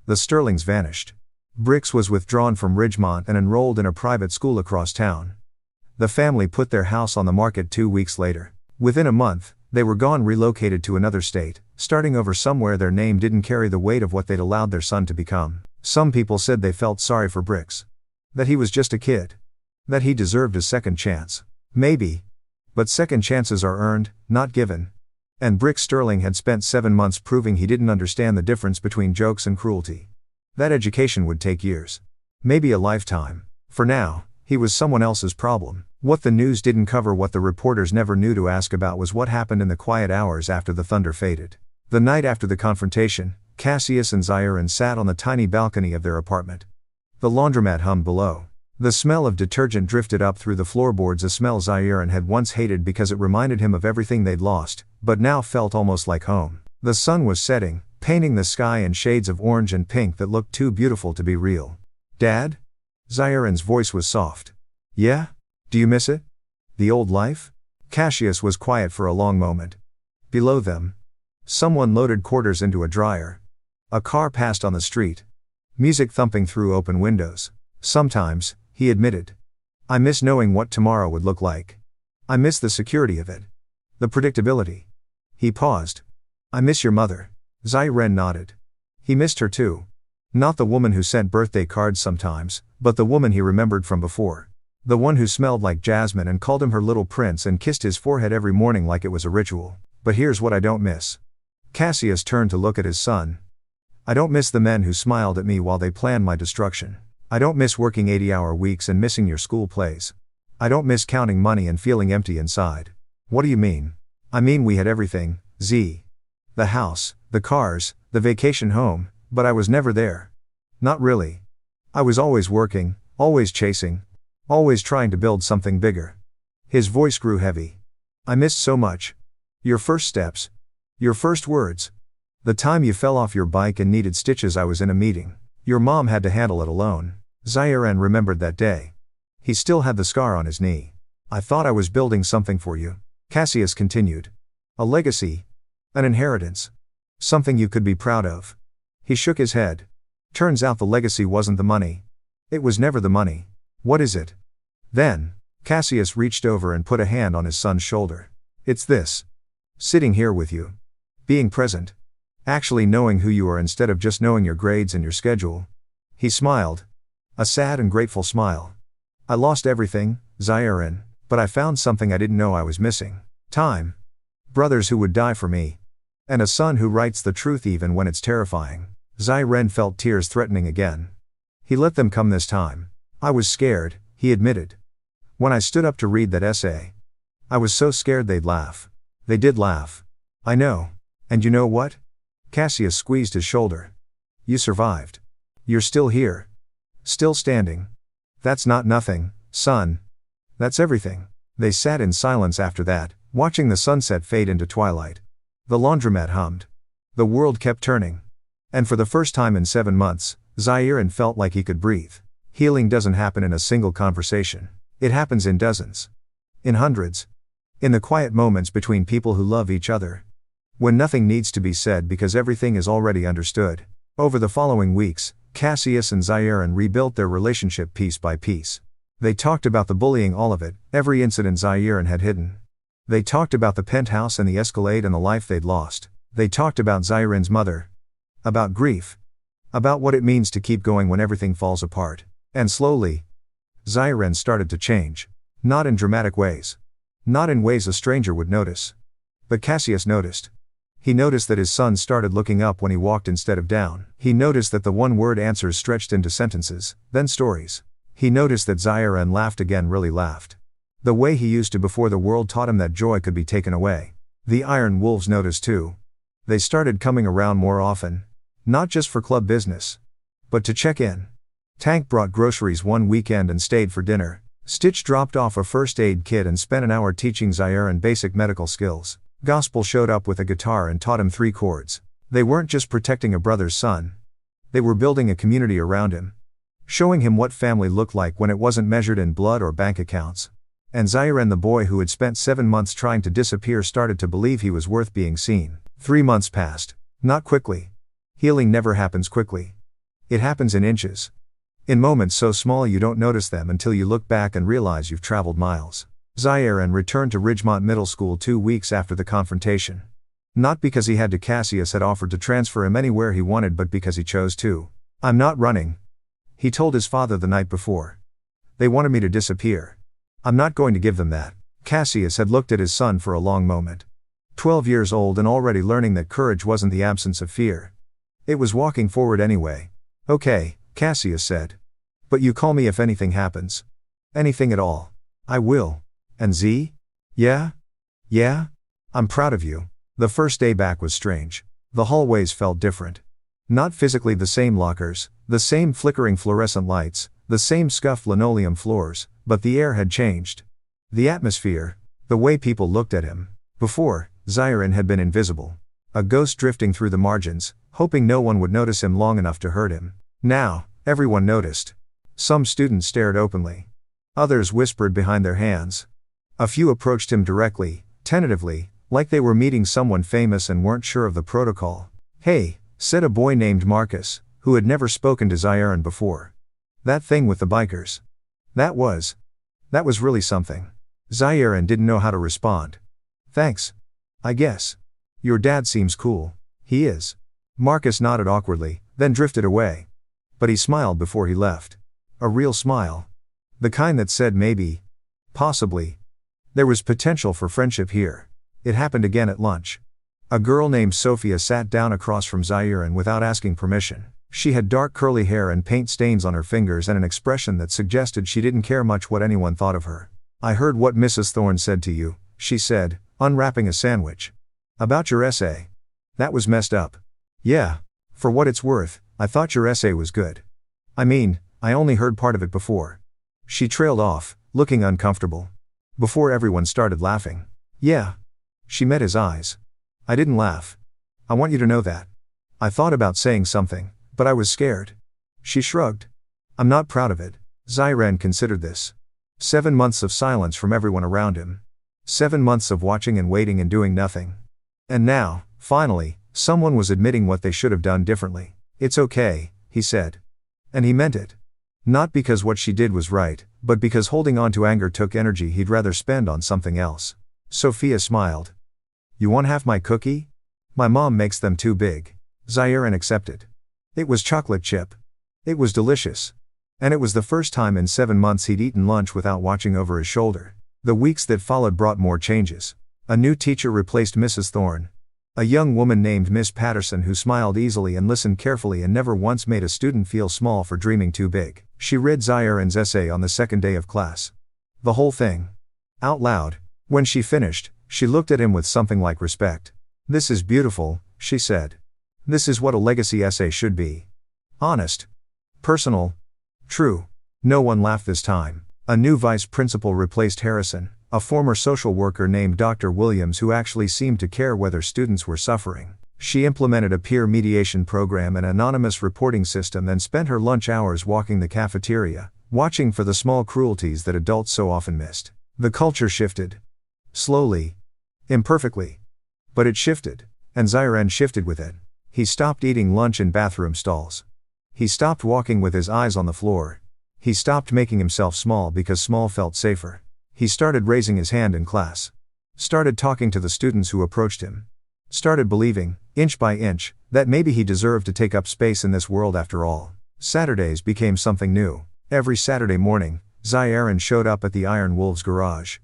Speaker 1: The Sterlings vanished. Bricks was withdrawn from Ridgemont and enrolled in a private school across town. The family put their house on the market 2 weeks later. Within a month, they were gone, relocated to another state, starting over somewhere their name didn't carry the weight of what they'd allowed their son to become. Some people said they felt sorry for Bricks. That he was just a kid. That he deserved a second chance. Maybe. But second chances are earned, not given. And Brick Sterling had spent 7 months proving he didn't understand the difference between jokes and cruelty. That education would take years. Maybe a lifetime. For now, he was someone else's problem. What the news didn't cover, what the reporters never knew to ask about, was what happened in the quiet hours after the thunder faded. The night after the confrontation, Cassius and Zairen sat on the tiny balcony of their apartment. The laundromat hummed below. The smell of detergent drifted up through the floorboards, a smell Zairen had once hated because it reminded him of everything they'd lost, but now felt almost like home. The sun was setting, painting the sky in shades of orange and pink that looked too beautiful to be real. "Dad?" Zairen's voice was soft. "Yeah? Do you miss it? The old life?" Cassius was quiet for a long moment. Below them, someone loaded quarters into a dryer. A car passed on the street. Music thumping through open windows. "Sometimes," he admitted, "I miss knowing what tomorrow would look like. I miss the security of it. The predictability." He paused. "I miss your mother." Zairen nodded. He missed her too. Not the woman who sent birthday cards sometimes, but the woman he remembered from before. The one who smelled like jasmine and called him her little prince and kissed his forehead every morning like it was a ritual. "But here's what I don't miss." Cassius turned to look at his son. "I don't miss the men who smiled at me while they planned my destruction. I don't miss working 80-hour weeks and missing your school plays. I don't miss counting money and feeling empty inside." "What do you mean?" "I mean we had everything, Z. The house, the cars, the vacation home, but I was never there. Not really. I was always working, always chasing, always trying to build something bigger." His voice grew heavy. I missed so much. Your first steps. Your first words. The time you fell off your bike and needed stitches. I was in a meeting. Your mom had to handle it alone. Zairan remembered that day. He still had the scar on his knee. I thought I was building something for you. Cassius continued. A legacy. An inheritance. Something you could be proud of. He shook his head. Turns out the legacy wasn't the money. It was never the money. What is it? Then, Cassius reached over and put a hand on his son's shoulder. It's this. Sitting here with you. Being present. Actually knowing who you are instead of just knowing your grades and your schedule. He smiled. A sad and grateful smile. I lost everything, Zairan, but I found something I didn't know I was missing. Time. Brothers who would die for me. And a son who writes the truth even when it's terrifying. Zairan felt tears threatening again. He let them come this time. I was scared, he admitted. When I stood up to read that essay. I was so scared they'd laugh. They did laugh. I know. And you know what? Cassius squeezed his shoulder. You survived. You're still here. Still standing. That's not nothing, son. That's everything. They sat in silence after that, watching the sunset fade into twilight. The laundromat hummed. The world kept turning. And for the first time in 7 months, Zairan felt like he could breathe. Healing doesn't happen in a single conversation. It happens in dozens. In hundreds. In the quiet moments between people who love each other. When nothing needs to be said because everything is already understood. Over the following weeks, Cassius and Zairan rebuilt their relationship piece by piece. They talked about the bullying, all of it, every incident Zairan had hidden. They talked about the penthouse and the Escalade and the life they'd lost. They talked about Zairan's mother. About grief. About what it means to keep going when everything falls apart. And slowly, Zairan started to change. Not in dramatic ways. Not in ways a stranger would notice. But Cassius noticed. He noticed that his son started looking up when he walked instead of down. He noticed that the one-word answers stretched into sentences, then stories. He noticed that Zairan laughed again, really laughed. The way he used to before the world taught him that joy could be taken away. The Iron Wolves noticed too. They started coming around more often. Not just for club business. But to check in. Tank brought groceries one weekend and stayed for dinner. Stitch dropped off a first aid kit and spent an hour teaching Zairan basic medical skills. Gospel showed up with a guitar and taught him 3 chords. They weren't just protecting a brother's son. They were building a community around him. Showing him what family looked like when it wasn't measured in blood or bank accounts. And Zairan, the boy who had spent 7 months trying to disappear, started to believe he was worth being seen. 3 months passed. Not quickly. Healing never happens quickly. It happens in inches. In moments so small you don't notice them until you look back and realize you've traveled miles. Zairan returned to Ridgemont Middle School 2 weeks after the confrontation. Not because he had to. Cassius had offered to transfer him anywhere he wanted, but because he chose to. I'm not running. He told his father the night before. They wanted me to disappear. I'm not going to give them that. Cassius had looked at his son for a long moment. 12 years old and already learning that courage wasn't the absence of fear. It was walking forward anyway. Okay, Cassius said. But you call me if anything happens. Anything at all. I will. And Z? Yeah? Yeah? I'm proud of you. The first day back was strange. The hallways felt different. Not physically the same lockers, the same flickering fluorescent lights, the same scuffed linoleum floors, but the air had changed. The atmosphere, the way people looked at him. Before, Zairan had been invisible. A ghost drifting through the margins, hoping no one would notice him long enough to hurt him. Now, everyone noticed. Some students stared openly. Others whispered behind their hands. A few approached him directly, tentatively, like they were meeting someone famous and weren't sure of the protocol. Hey, said a boy named Marcus, who had never spoken to Zairan before. That thing with the bikers. That was really something. Zairan didn't know how to respond. Thanks. I guess. Your dad seems cool. He is. Marcus nodded awkwardly, then drifted away. But he smiled before he left. A real smile. The kind that said maybe. Possibly. There was potential for friendship here. It happened again at lunch. A girl named Sophia sat down across from Zairan without asking permission. She had dark curly hair and paint stains on her fingers and an expression that suggested she didn't care much what anyone thought of her. I heard what Mrs. Thorne said to you, she said, unwrapping a sandwich. About your essay. That was messed up. Yeah. For what it's worth, I thought your essay was good. I mean, I only heard part of it before. She trailed off, looking uncomfortable. Before everyone started laughing. Yeah. She met his eyes. I didn't laugh. I want you to know that. I thought about saying something, but I was scared. She shrugged. I'm not proud of it. Ziren considered this. 7 months of silence from everyone around him. 7 months of watching and waiting and doing nothing. And now, finally, someone was admitting what they should have done differently. It's okay, he said. And he meant it. Not because what she did was right, but because holding on to anger took energy he'd rather spend on something else. Sophia smiled. You want half my cookie? My mom makes them too big. Ziren accepted. It was chocolate chip. It was delicious. And it was the first time in 7 months he'd eaten lunch without watching over his shoulder. The weeks that followed brought more changes. A new teacher replaced Mrs. Thorne. A young woman named Miss Patterson who smiled easily and listened carefully and never once made a student feel small for dreaming too big. She read Ziren's essay on the second day of class. The whole thing. Out loud. When she finished, she looked at him with something like respect. This is beautiful, she said. This is what a legacy essay should be. Honest. Personal. True. No one laughed this time. A new vice principal replaced Harrison, a former social worker named Dr. Williams who actually seemed to care whether students were suffering. She implemented a peer mediation program and anonymous reporting system, then spent her lunch hours walking the cafeteria, watching for the small cruelties that adults so often missed. The culture shifted. Slowly. Imperfectly. But it shifted. And Ziren shifted with it. He stopped eating lunch in bathroom stalls. He stopped walking with his eyes on the floor. He stopped making himself small because small felt safer. He started raising his hand in class. Started talking to the students who approached him. Started believing, inch by inch, that maybe he deserved to take up space in this world after all. Saturdays became something new. Every Saturday morning, Ziren showed up at the Iron Wolves garage.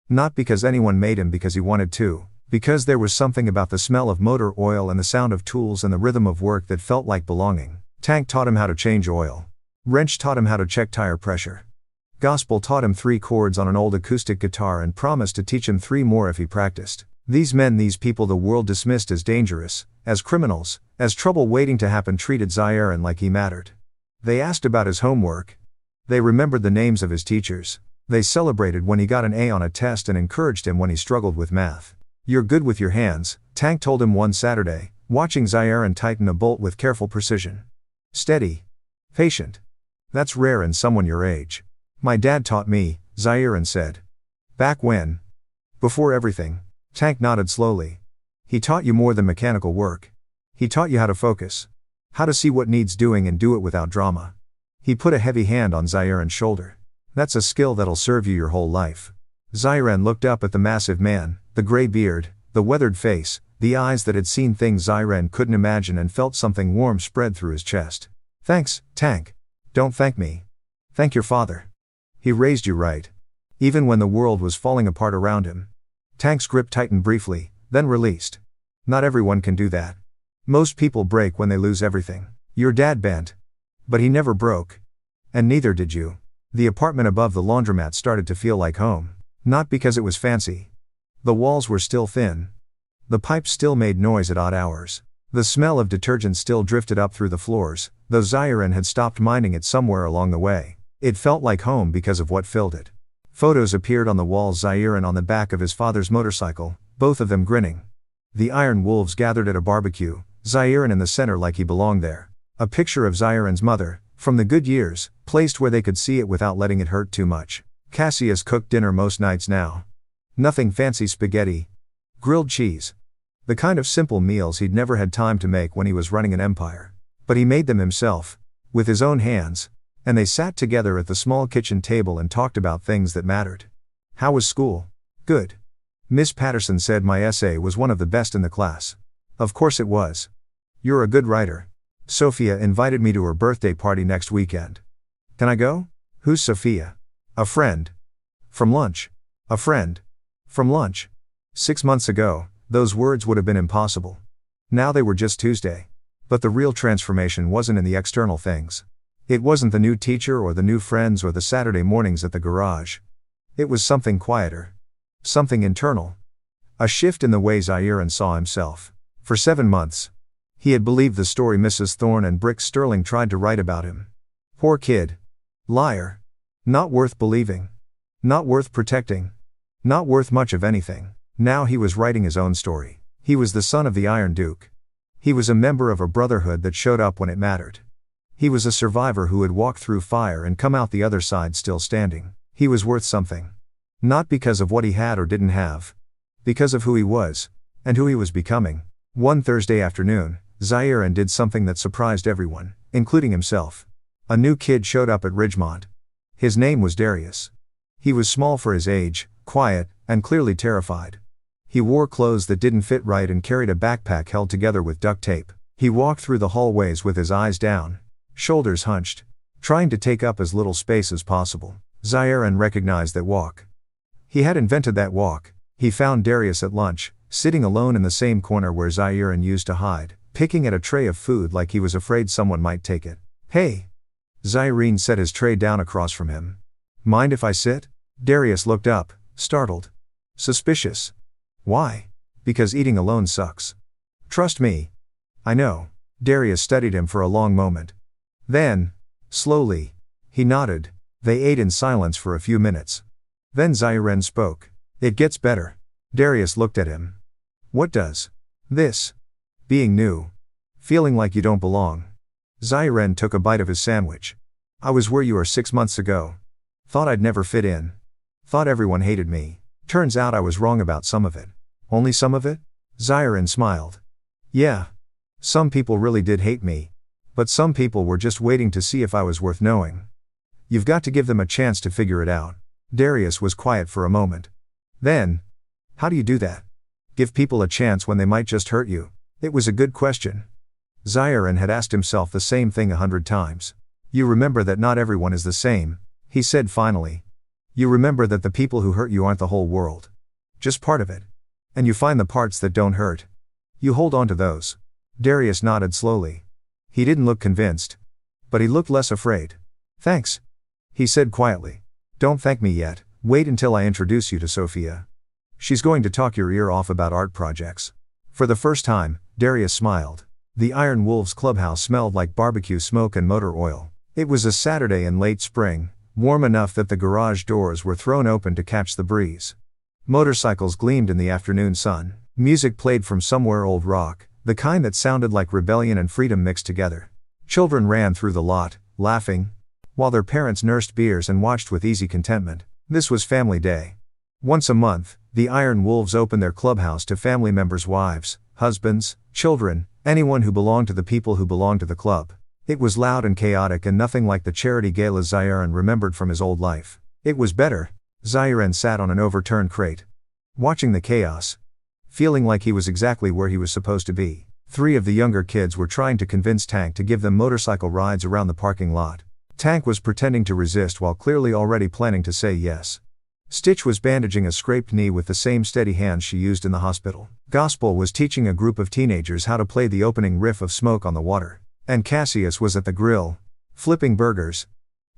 Speaker 1: Not because anyone made him because he wanted to, because there was something about the smell of motor oil and the sound of tools and the rhythm of work that felt like belonging. Tank taught him how to change oil. Wrench taught him how to check tire pressure. Gospel taught him 3 chords on an old acoustic guitar and promised to teach him 3 more if he practiced. These men, these people the world dismissed as dangerous, as criminals, as trouble waiting to happen, treated Ziren like he mattered. They asked about his homework. They remembered the names of his teachers. They celebrated when he got an A on a test and encouraged him when he struggled with math. You're good with your hands, Tank told him one Saturday, watching Ziren tighten a bolt with careful precision. Steady. Patient. That's rare in someone your age. My dad taught me, Ziren said. Back when? Before everything. Tank nodded slowly. He taught you more than mechanical work. He taught you how to focus. How to see what needs doing and do it without drama. He put a heavy hand on Ziren's shoulder. That's a skill that'll serve you your whole life. Ziren looked up at the massive man, the gray beard, the weathered face, the eyes that had seen things Ziren couldn't imagine, and felt something warm spread through his chest. Thanks, Tank. Don't thank me. Thank your father. He raised you right. Even when the world was falling apart around him. Tank's grip tightened briefly, then released. Not everyone can do that. Most people break when they lose everything. Your dad bent. But he never broke. And neither did you. The apartment above the laundromat started to feel like home. Not because it was fancy. The walls were still thin. The pipes still made noise at odd hours. The smell of detergent still drifted up through the floors, though Ziren had stopped minding it somewhere along the way. It felt like home because of what filled it. Photos appeared on the walls, Ziren on the back of his father's motorcycle, both of them grinning. The Iron Wolves gathered at a barbecue, Ziren in the center like he belonged there. A picture of Ziren's mother, from the good years, placed where they could see it without letting it hurt too much. Cassius cooked dinner most nights now. Nothing fancy: spaghetti, grilled cheese. The kind of simple meals he'd never had time to make when he was running an empire. But he made them himself, with his own hands, and they sat together at the small kitchen table and talked about things that mattered. How was school? Good. Miss Patterson said my essay was one of the best in the class. Of course it was. You're a good writer. Sophia invited me to her birthday party next weekend. Can I go? Who's Sophia? A friend. From lunch. A friend. From lunch. 6 months ago, those words would have been impossible. Now they were just Tuesday. But the real transformation wasn't in the external things. It wasn't the new teacher or the new friends or the Saturday mornings at the garage. It was something quieter. Something internal. A shift in the way Ziren saw himself. For 7 months, he had believed the story Mrs. Thorne and Brick Sterling tried to write about him. Poor kid. Liar. Not worth believing. Not worth protecting. Not worth much of anything. Now he was writing his own story. He was the son of the Iron Duke. He was a member of a brotherhood that showed up when it mattered. He was a survivor who had walked through fire and come out the other side still standing. He was worth something. Not because of what he had or didn't have. Because of who he was, and who he was becoming. One Thursday afternoon, Zairan did something that surprised everyone, including himself. A new kid showed up at Ridgemont. His name was Darius. He was small for his age, quiet, and clearly terrified. He wore clothes that didn't fit right and carried a backpack held together with duct tape. He walked through the hallways with his eyes down, shoulders hunched, trying to take up as little space as possible. Zairan recognized that walk. He had invented that walk. He found Darius at lunch, sitting alone in the same corner where Zairan used to hide, picking at a tray of food like he was afraid someone might take it. "Hey!" Zairan set his tray down across from him. "Mind if I sit?" Darius looked up, startled. Suspicious. "Why?" "Because eating alone sucks. Trust me." "I know." Darius studied him for a long moment. Then, slowly, he nodded. They ate in silence for a few minutes. Then Zairan spoke. "It gets better." Darius looked at him. "What does?" "This. Being new. Feeling like you don't belong." Zairan took a bite of his sandwich. "I was where you were 6 months ago. Thought I'd never fit in. Thought everyone hated me. Turns out I was wrong about some of it." "Only some of it?" Zairan smiled. "Yeah. Some people really did hate me. But some people were just waiting to see if I was worth knowing. You've got to give them a chance to figure it out." Darius was quiet for a moment. Then, "How do you do that? Give people a chance when they might just hurt you?" It was a good question. Zairan had asked himself the same thing 100 times. "You remember that not everyone is the same," he said finally. "You remember that the people who hurt you aren't the whole world. Just part of it. And you find the parts that don't hurt. You hold on to those." Darius nodded slowly. He didn't look convinced. But he looked less afraid. "Thanks," he said quietly. "Don't thank me yet, wait until I introduce you to Sophia. She's going to talk your ear off about art projects." For the first time, Darius smiled. The Iron Wolves clubhouse smelled like barbecue smoke and motor oil. It was a Saturday in late spring, warm enough that the garage doors were thrown open to catch the breeze. Motorcycles gleamed in the afternoon sun. Music played from somewhere old rock, the kind that sounded like rebellion and freedom mixed together. Children ran through the lot, laughing, while their parents nursed beers and watched with easy contentment. This was family day. Once a month, the Iron Wolves opened their clubhouse to family members' wives, husbands, children, anyone who belonged to the people who belonged to the club. It was loud and chaotic and nothing like the charity galas Zairan remembered from his old life. It was better. Zairan sat on an overturned crate, watching the chaos, feeling like he was exactly where he was supposed to be. 3 of the younger kids were trying to convince Tank to give them motorcycle rides around the parking lot. Tank was pretending to resist while clearly already planning to say yes. Stitch was bandaging a scraped knee with the same steady hands she used in the hospital. Gospel was teaching a group of teenagers how to play the opening riff of Smoke on the Water. And Cassius was at the grill, flipping burgers,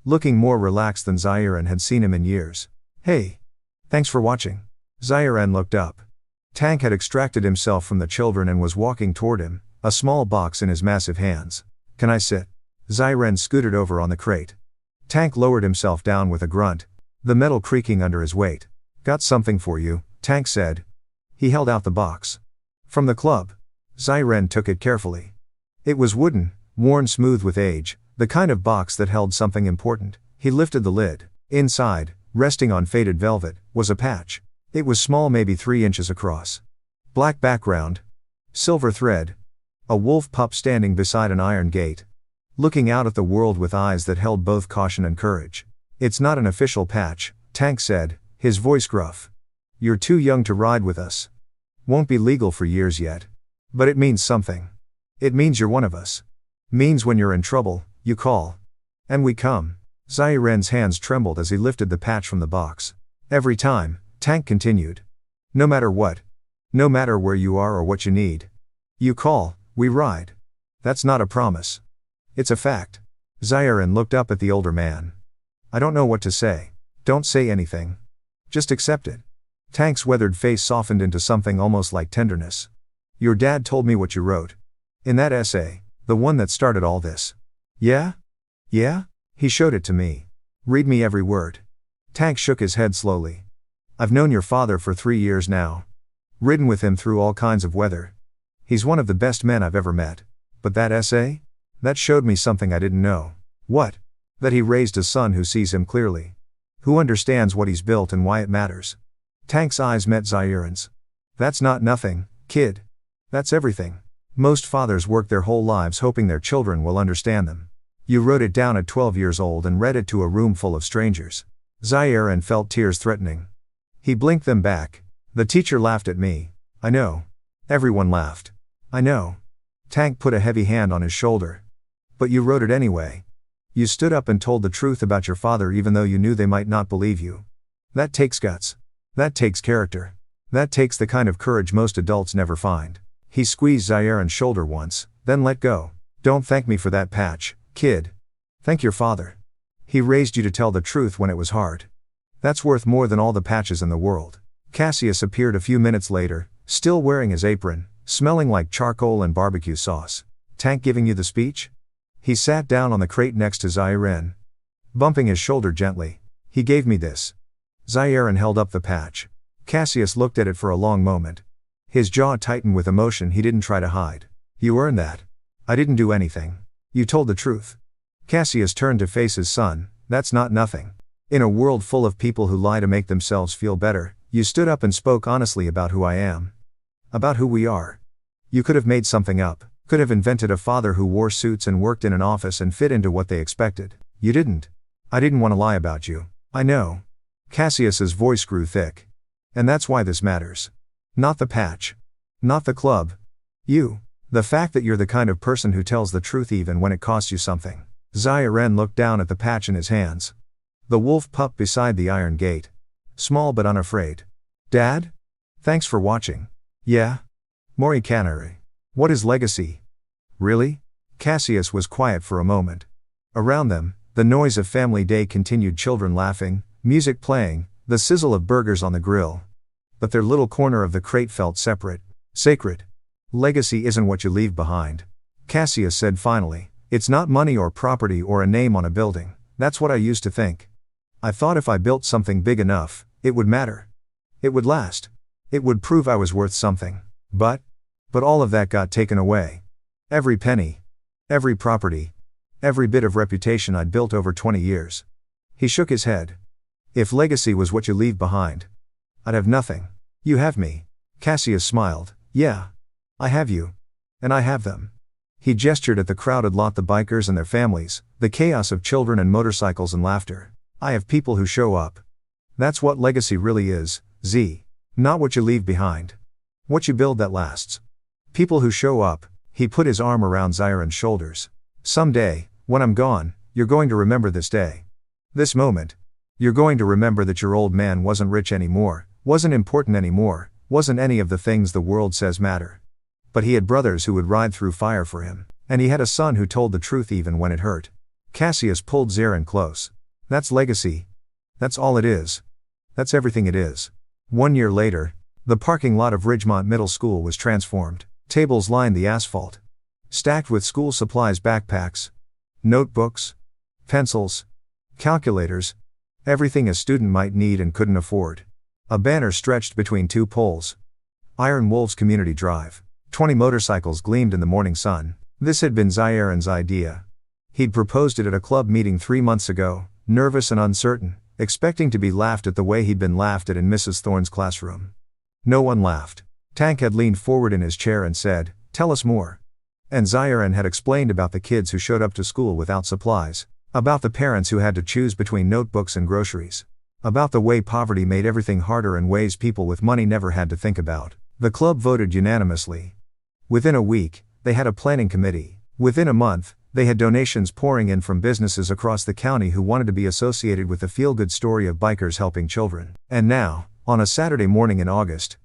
Speaker 1: looking more relaxed than Zairan had seen him in years. "Hey. Thanks for watching." Zairan looked up. Tank had extracted himself from the children and was walking toward him, a small box in his massive hands. "Can I sit?" Zairan scooted over on the crate. Tank lowered himself down with a grunt, the metal creaking under his weight. "Got something for you," Tank said. He held out the box. "From the club." Zairan took it carefully. It was wooden, worn smooth with age, the kind of box that held something important. He lifted the lid. Inside, resting on faded velvet, was a patch. It was small, maybe 3 inches across. Black background. Silver thread. A wolf pup standing beside an iron gate, looking out at the world with eyes that held both caution and courage. "It's not an official patch," Tank said, his voice gruff. "You're too young to ride with us. Won't be legal for years yet. But it means something. It means you're one of us. Means when you're in trouble, you call. And we come." Zairan's hands trembled as he lifted the patch from the box. "Every time," Tank continued. "No matter what. No matter where you are or what you need. You call, we ride. That's not a promise. It's a fact." Zairan looked up at the older man. "I don't know what to say." "Don't say anything. Just accept it." Tank's weathered face softened into something almost like tenderness. "Your dad told me what you wrote. In that essay, the one that started all this." "Yeah? Yeah?" "He showed it to me. Read me every word." Tank shook his head slowly. "I've known your father for 3 years now. Ridden with him through all kinds of weather. He's one of the best men I've ever met. But that essay? That showed me something I didn't know. What? That he raised a son who sees him clearly. Who understands what he's built and why it matters. Tank's eyes met Zahiran's. That's not nothing, kid. That's everything. Most fathers work their whole lives hoping their children will understand them. You wrote it down at 12 years old and read it to a room full of strangers. Zahiran felt tears threatening. He blinked them back. The teacher laughed at me. I know. Everyone laughed. I know. Tank put a heavy hand on his shoulder. But you wrote it anyway. You stood up and told the truth about your father even though you knew they might not believe you. That takes guts. That takes character. That takes the kind of courage most adults never find. He squeezed Zahiran's shoulder once, then let go. Don't thank me for that patch, kid. Thank your father. He raised you to tell the truth when it was hard. That's worth more than all the patches in the world. Cassius appeared a few minutes later, still wearing his apron, smelling like charcoal and barbecue sauce. Tank giving you the speech? He sat down on the crate next to Zahiran. Bumping his shoulder gently. He gave me this. Zahiran held up the patch. Cassius looked at it for a long moment. His jaw tightened with emotion he didn't try to hide. You earned that. I didn't do anything. You told the truth. Cassius turned to face his son. That's not nothing. In a world full of people who lie to make themselves feel better, you stood up and spoke honestly about who I am. About who we are. You could have made something up, could have invented a father who wore suits and worked in an office and fit into what they expected. You didn't. I didn't want to lie about you. I know. Cassius's voice grew thick. And that's why this matters. Not the patch. Not the club. You. The fact that you're the kind of person who tells the truth even when it costs you something. Zahiran looked down at the patch in his hands. The wolf pup beside the iron gate. Small but unafraid. Dad? Thanks for watching. Yeah? Mori Canary. What is legacy? Really? Cassius was quiet for a moment. Around them, the noise of family day continued, children laughing, music playing, the sizzle of burgers on the grill. But their little corner of the crate felt separate, sacred. Legacy isn't what you leave behind. Cassius said finally. It's not money or property or a name on a building. That's what I used to think. I thought if I built something big enough, it would matter. It would last. It would prove I was worth something. But all of that got taken away. Every penny. Every property. Every bit of reputation I'd built over 20 years. He shook his head. If legacy was what you leave behind, I'd have nothing. You have me. Cassius smiled. Yeah. I have you. And I have them. He gestured at the crowded lot, the bikers and their families, the chaos of children and motorcycles and laughter. I have people who show up. That's what legacy really is, Z. Not what you leave behind. What you build that lasts. People who show up. He put his arm around Zahiran's shoulders. Someday, when I'm gone, you're going to remember this day. This moment. You're going to remember that your old man wasn't rich anymore, wasn't important anymore, wasn't any of the things the world says matter. But he had brothers who would ride through fire for him, and he had a son who told the truth even when it hurt. Cassius pulled Zahiran close. That's legacy. That's all it is. That's everything it is. 1 year later, the parking lot of Ridgemont Middle School was transformed. Tables lined the asphalt. Stacked with school supplies, backpacks, notebooks, pencils, calculators, everything a student might need and couldn't afford. A banner stretched between two poles. Iron Wolves Community Drive. 20 motorcycles gleamed in the morning sun. This had been Zahiran's idea. He'd proposed it at a club meeting 3 months ago, nervous and uncertain, expecting to be laughed at the way he'd been laughed at in Mrs. Thorne's classroom. No one laughed. Tank had leaned forward in his chair and said, "Tell us more." And Zahiran had explained about the kids who showed up to school without supplies, about the parents who had to choose between notebooks and groceries, about the way poverty made everything harder and ways people with money never had to think about. The club voted unanimously. Within a week, they had a planning committee. Within a month, they had donations pouring in from businesses across the county who wanted to be associated with the feel-good story of bikers helping children. And now, on a Saturday morning in August,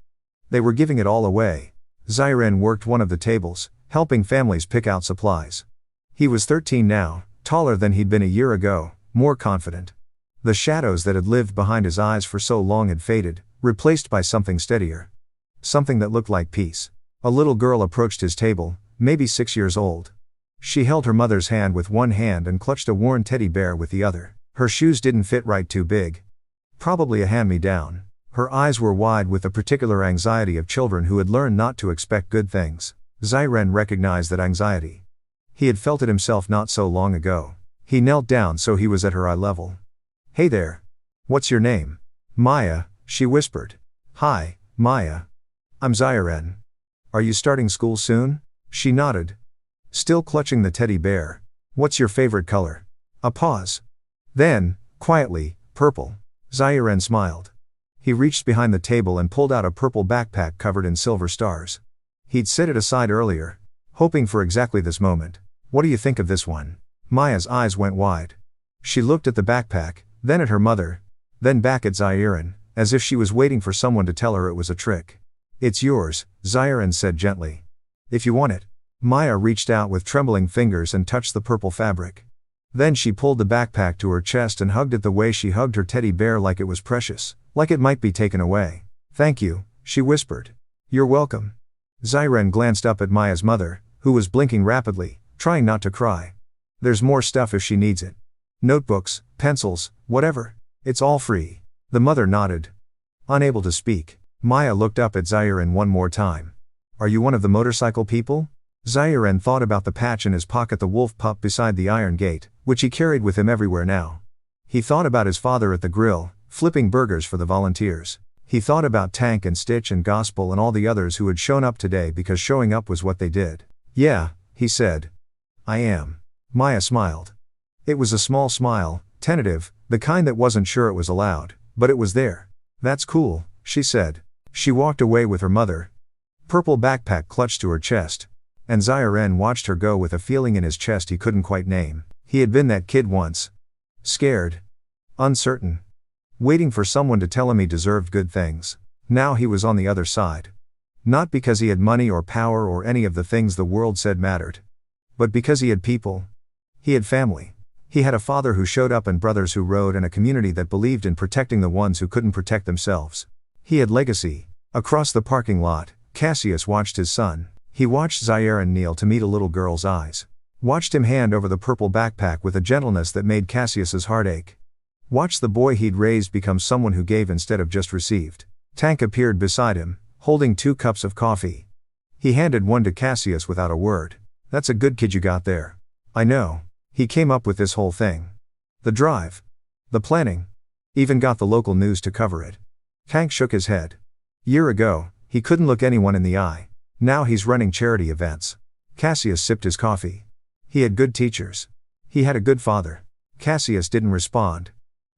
Speaker 1: they were giving it all away. Zahiran worked one of the tables, helping families pick out supplies. He was 13 now, taller than he'd been a year ago, more confident. The shadows that had lived behind his eyes for so long had faded, replaced by something steadier. Something that looked like peace. A little girl approached his table, maybe 6 years old. She held her mother's hand with one hand and clutched a worn teddy bear with the other. Her shoes didn't fit right, too big. Probably a hand-me-down. Her eyes were wide with the particular anxiety of children who had learned not to expect good things. Xiren recognized that anxiety. He had felt it himself not so long ago. He knelt down so he was at her eye level. "Hey there. What's your name?" "Maya," she whispered. "Hi, Maya. I'm Xiren. Are you starting school soon?" She nodded, still clutching the teddy bear. "What's your favorite color?" A pause. Then, quietly, "Purple." Xiren smiled. He reached behind the table and pulled out a purple backpack covered in silver stars. He'd set it aside earlier, hoping for exactly this moment. "What do you think of this one?" Maya's eyes went wide. She looked at the backpack, then at her mother, then back at Xiren, as if she was waiting for someone to tell her it was a trick. "It's yours," Xiren said gently. "If you want it." Maya reached out with trembling fingers and touched the purple fabric. Then she pulled the backpack to her chest and hugged it the way she hugged her teddy bear, like it was precious, like it might be taken away. "Thank you," she whispered. "You're welcome." Xiren glanced up at Maya's mother, who was blinking rapidly, trying not to cry. "There's more stuff if she needs it. Notebooks, pencils, whatever. It's all free." The mother nodded. Unable to speak, Maya looked up at Xiren one more time. "Are you one of the motorcycle people?" Xiren thought about the patch in his pocket, the wolf pup beside the iron gate, which he carried with him everywhere now. He thought about his father at the grill, flipping burgers for the volunteers. He thought about Tank and Stitch and Gospel and all the others who had shown up today because showing up was what they did. "Yeah," he said. "I am." Maya smiled. It was a small smile, tentative, the kind that wasn't sure it was allowed, but it was there. "That's cool," she said. She walked away with her mother, purple backpack clutched to her chest. And Xiren watched her go with a feeling in his chest he couldn't quite name. He had been that kid once. Scared. Uncertain. Waiting for someone to tell him he deserved good things. Now he was on the other side. Not because he had money or power or any of the things the world said mattered. But because he had people. He had family. He had a father who showed up and brothers who rode and a community that believed in protecting the ones who couldn't protect themselves. He had legacy. Across the parking lot, Cassius watched his son. He watched Xiren kneel to meet a little girl's eyes. Watched him hand over the purple backpack with a gentleness that made Cassius's heart ache. Watched the boy he'd raised become someone who gave instead of just received. Tank appeared beside him, holding 2 cups of coffee. He handed one to Cassius without a word. "That's a good kid you got there." "I know. He came up with this whole thing. The drive. The planning. Even got the local news to cover it." Tank shook his head. Year ago, he couldn't look anyone in the eye. Now he's running charity events. Cassius sipped his coffee. He had good teachers. He had a good father. Cassius didn't respond.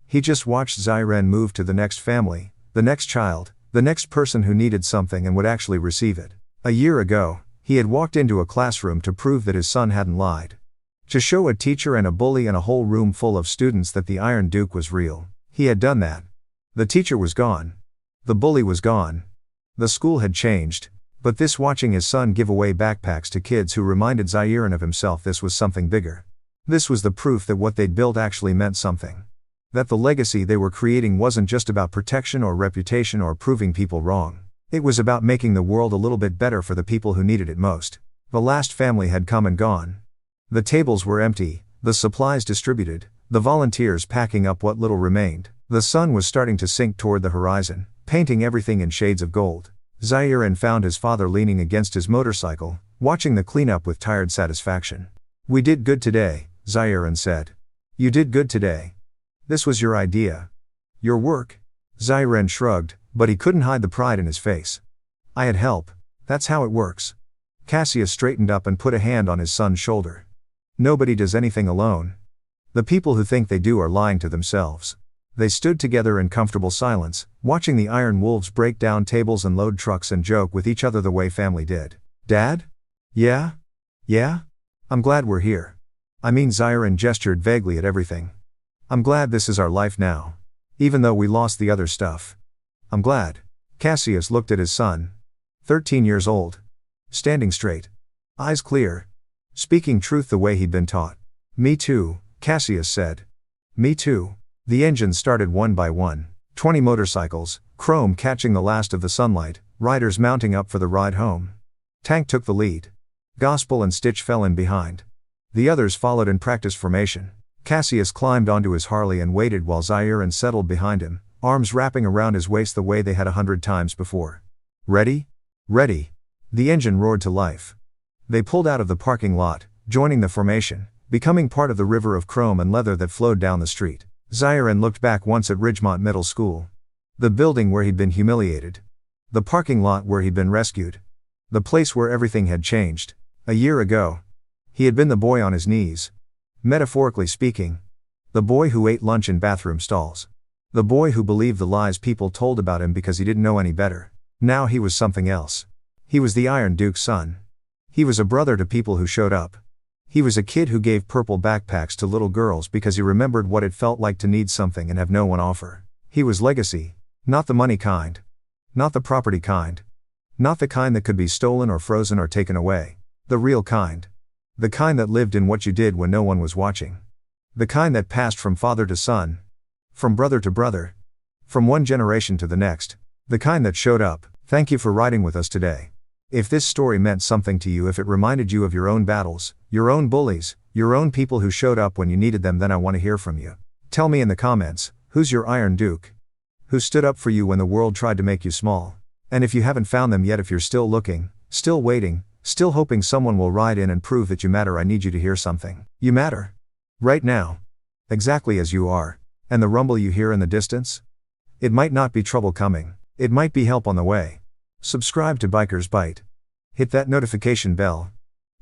Speaker 1: He just watched Xiren move to the next family, the next child, the next person who needed something and would actually receive it. A year ago, he had walked into a classroom to prove that his son hadn't lied. To show a teacher and a bully and a whole room full of students that the Iron Duke was real. He had done that. The teacher was gone. The bully was gone. The school had changed. But this, watching his son give away backpacks to kids who reminded Xiren of himself, this was something bigger. This was the proof that what they'd built actually meant something. That the legacy they were creating wasn't just about protection or reputation or proving people wrong. It was about making the world a little bit better for the people who needed it most. The last family had come and gone. The tables were empty, the supplies distributed, the volunteers packing up what little remained. The sun was starting to sink toward the horizon, painting everything in shades of gold. Xiren found his father leaning against his motorcycle, watching the cleanup with tired satisfaction. "We did good today," Xiren said. "You did good today. This was your idea. Your work." Xiren shrugged, but he couldn't hide the pride in his face. "I had help. That's how it works." Cassius straightened up and put a hand on his son's shoulder. "Nobody does anything alone. The people who think they do are lying to themselves." They stood together in comfortable silence, watching the iron wolves break down tables and load trucks and joke with each other the way family did. "Dad? Yeah? Yeah? I'm glad we're here. I mean," Xiren gestured vaguely at everything. "I'm glad this is our life now. Even though we lost the other stuff. I'm glad." Cassius looked at his son. 13 years old. Standing straight. Eyes clear. Speaking truth the way he'd been taught. "Me too," Cassius said. "Me too." The engines started one by one. 20 motorcycles, chrome catching the last of the sunlight, riders mounting up for the ride home. Tank took the lead. Gospel and Stitch fell in behind. The others followed in practice formation. Cassius climbed onto his Harley and waited while Xiren settled behind him, arms wrapping around his waist the way they had 100 times before. Ready? Ready. The engine roared to life. They pulled out of the parking lot, joining the formation, becoming part of the river of chrome and leather that flowed down the street. Zion looked back once at Ridgemont Middle School. The building where he'd been humiliated. The parking lot where he'd been rescued. The place where everything had changed. A year ago. He had been the boy on his knees. Metaphorically speaking. The boy who ate lunch in bathroom stalls. The boy who believed the lies people told about him because he didn't know any better. Now he was something else. He was the Iron Duke's son. He was a brother to people who showed up. He was a kid who gave purple backpacks to little girls because he remembered what it felt like to need something and have no one offer. He was legacy. Not the money kind. Not the property kind. Not the kind that could be stolen or frozen or taken away. The real kind. The kind that lived in what you did when no one was watching. The kind that passed from father to son. From brother to brother. From one generation to the next. The kind that showed up. Thank you for riding with us today. If this story meant something to you, if it reminded you of your own battles, your own bullies, your own people who showed up when you needed them, then I want to hear from you. Tell me in the comments, who's your Iron Duke? Who stood up for you when the world tried to make you small? And if you haven't found them yet, if you're still looking, still waiting, still hoping someone will ride in and prove that you matter, I need you to hear something. You matter. Right now. Exactly as you are. And the rumble you hear in the distance? It might not be trouble coming. It might be help on the way. Subscribe to Bikers Bite. Hit that notification bell.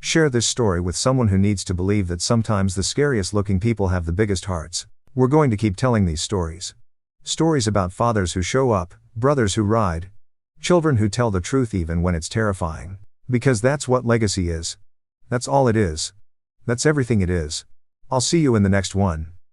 Speaker 1: Share this story with someone who needs to believe that sometimes the scariest looking people have the biggest hearts. We're going to keep telling these stories. Stories about fathers who show up, brothers who ride, children who tell the truth even when it's terrifying. Because that's what legacy is. That's all it is. That's everything it is. I'll see you in the next one.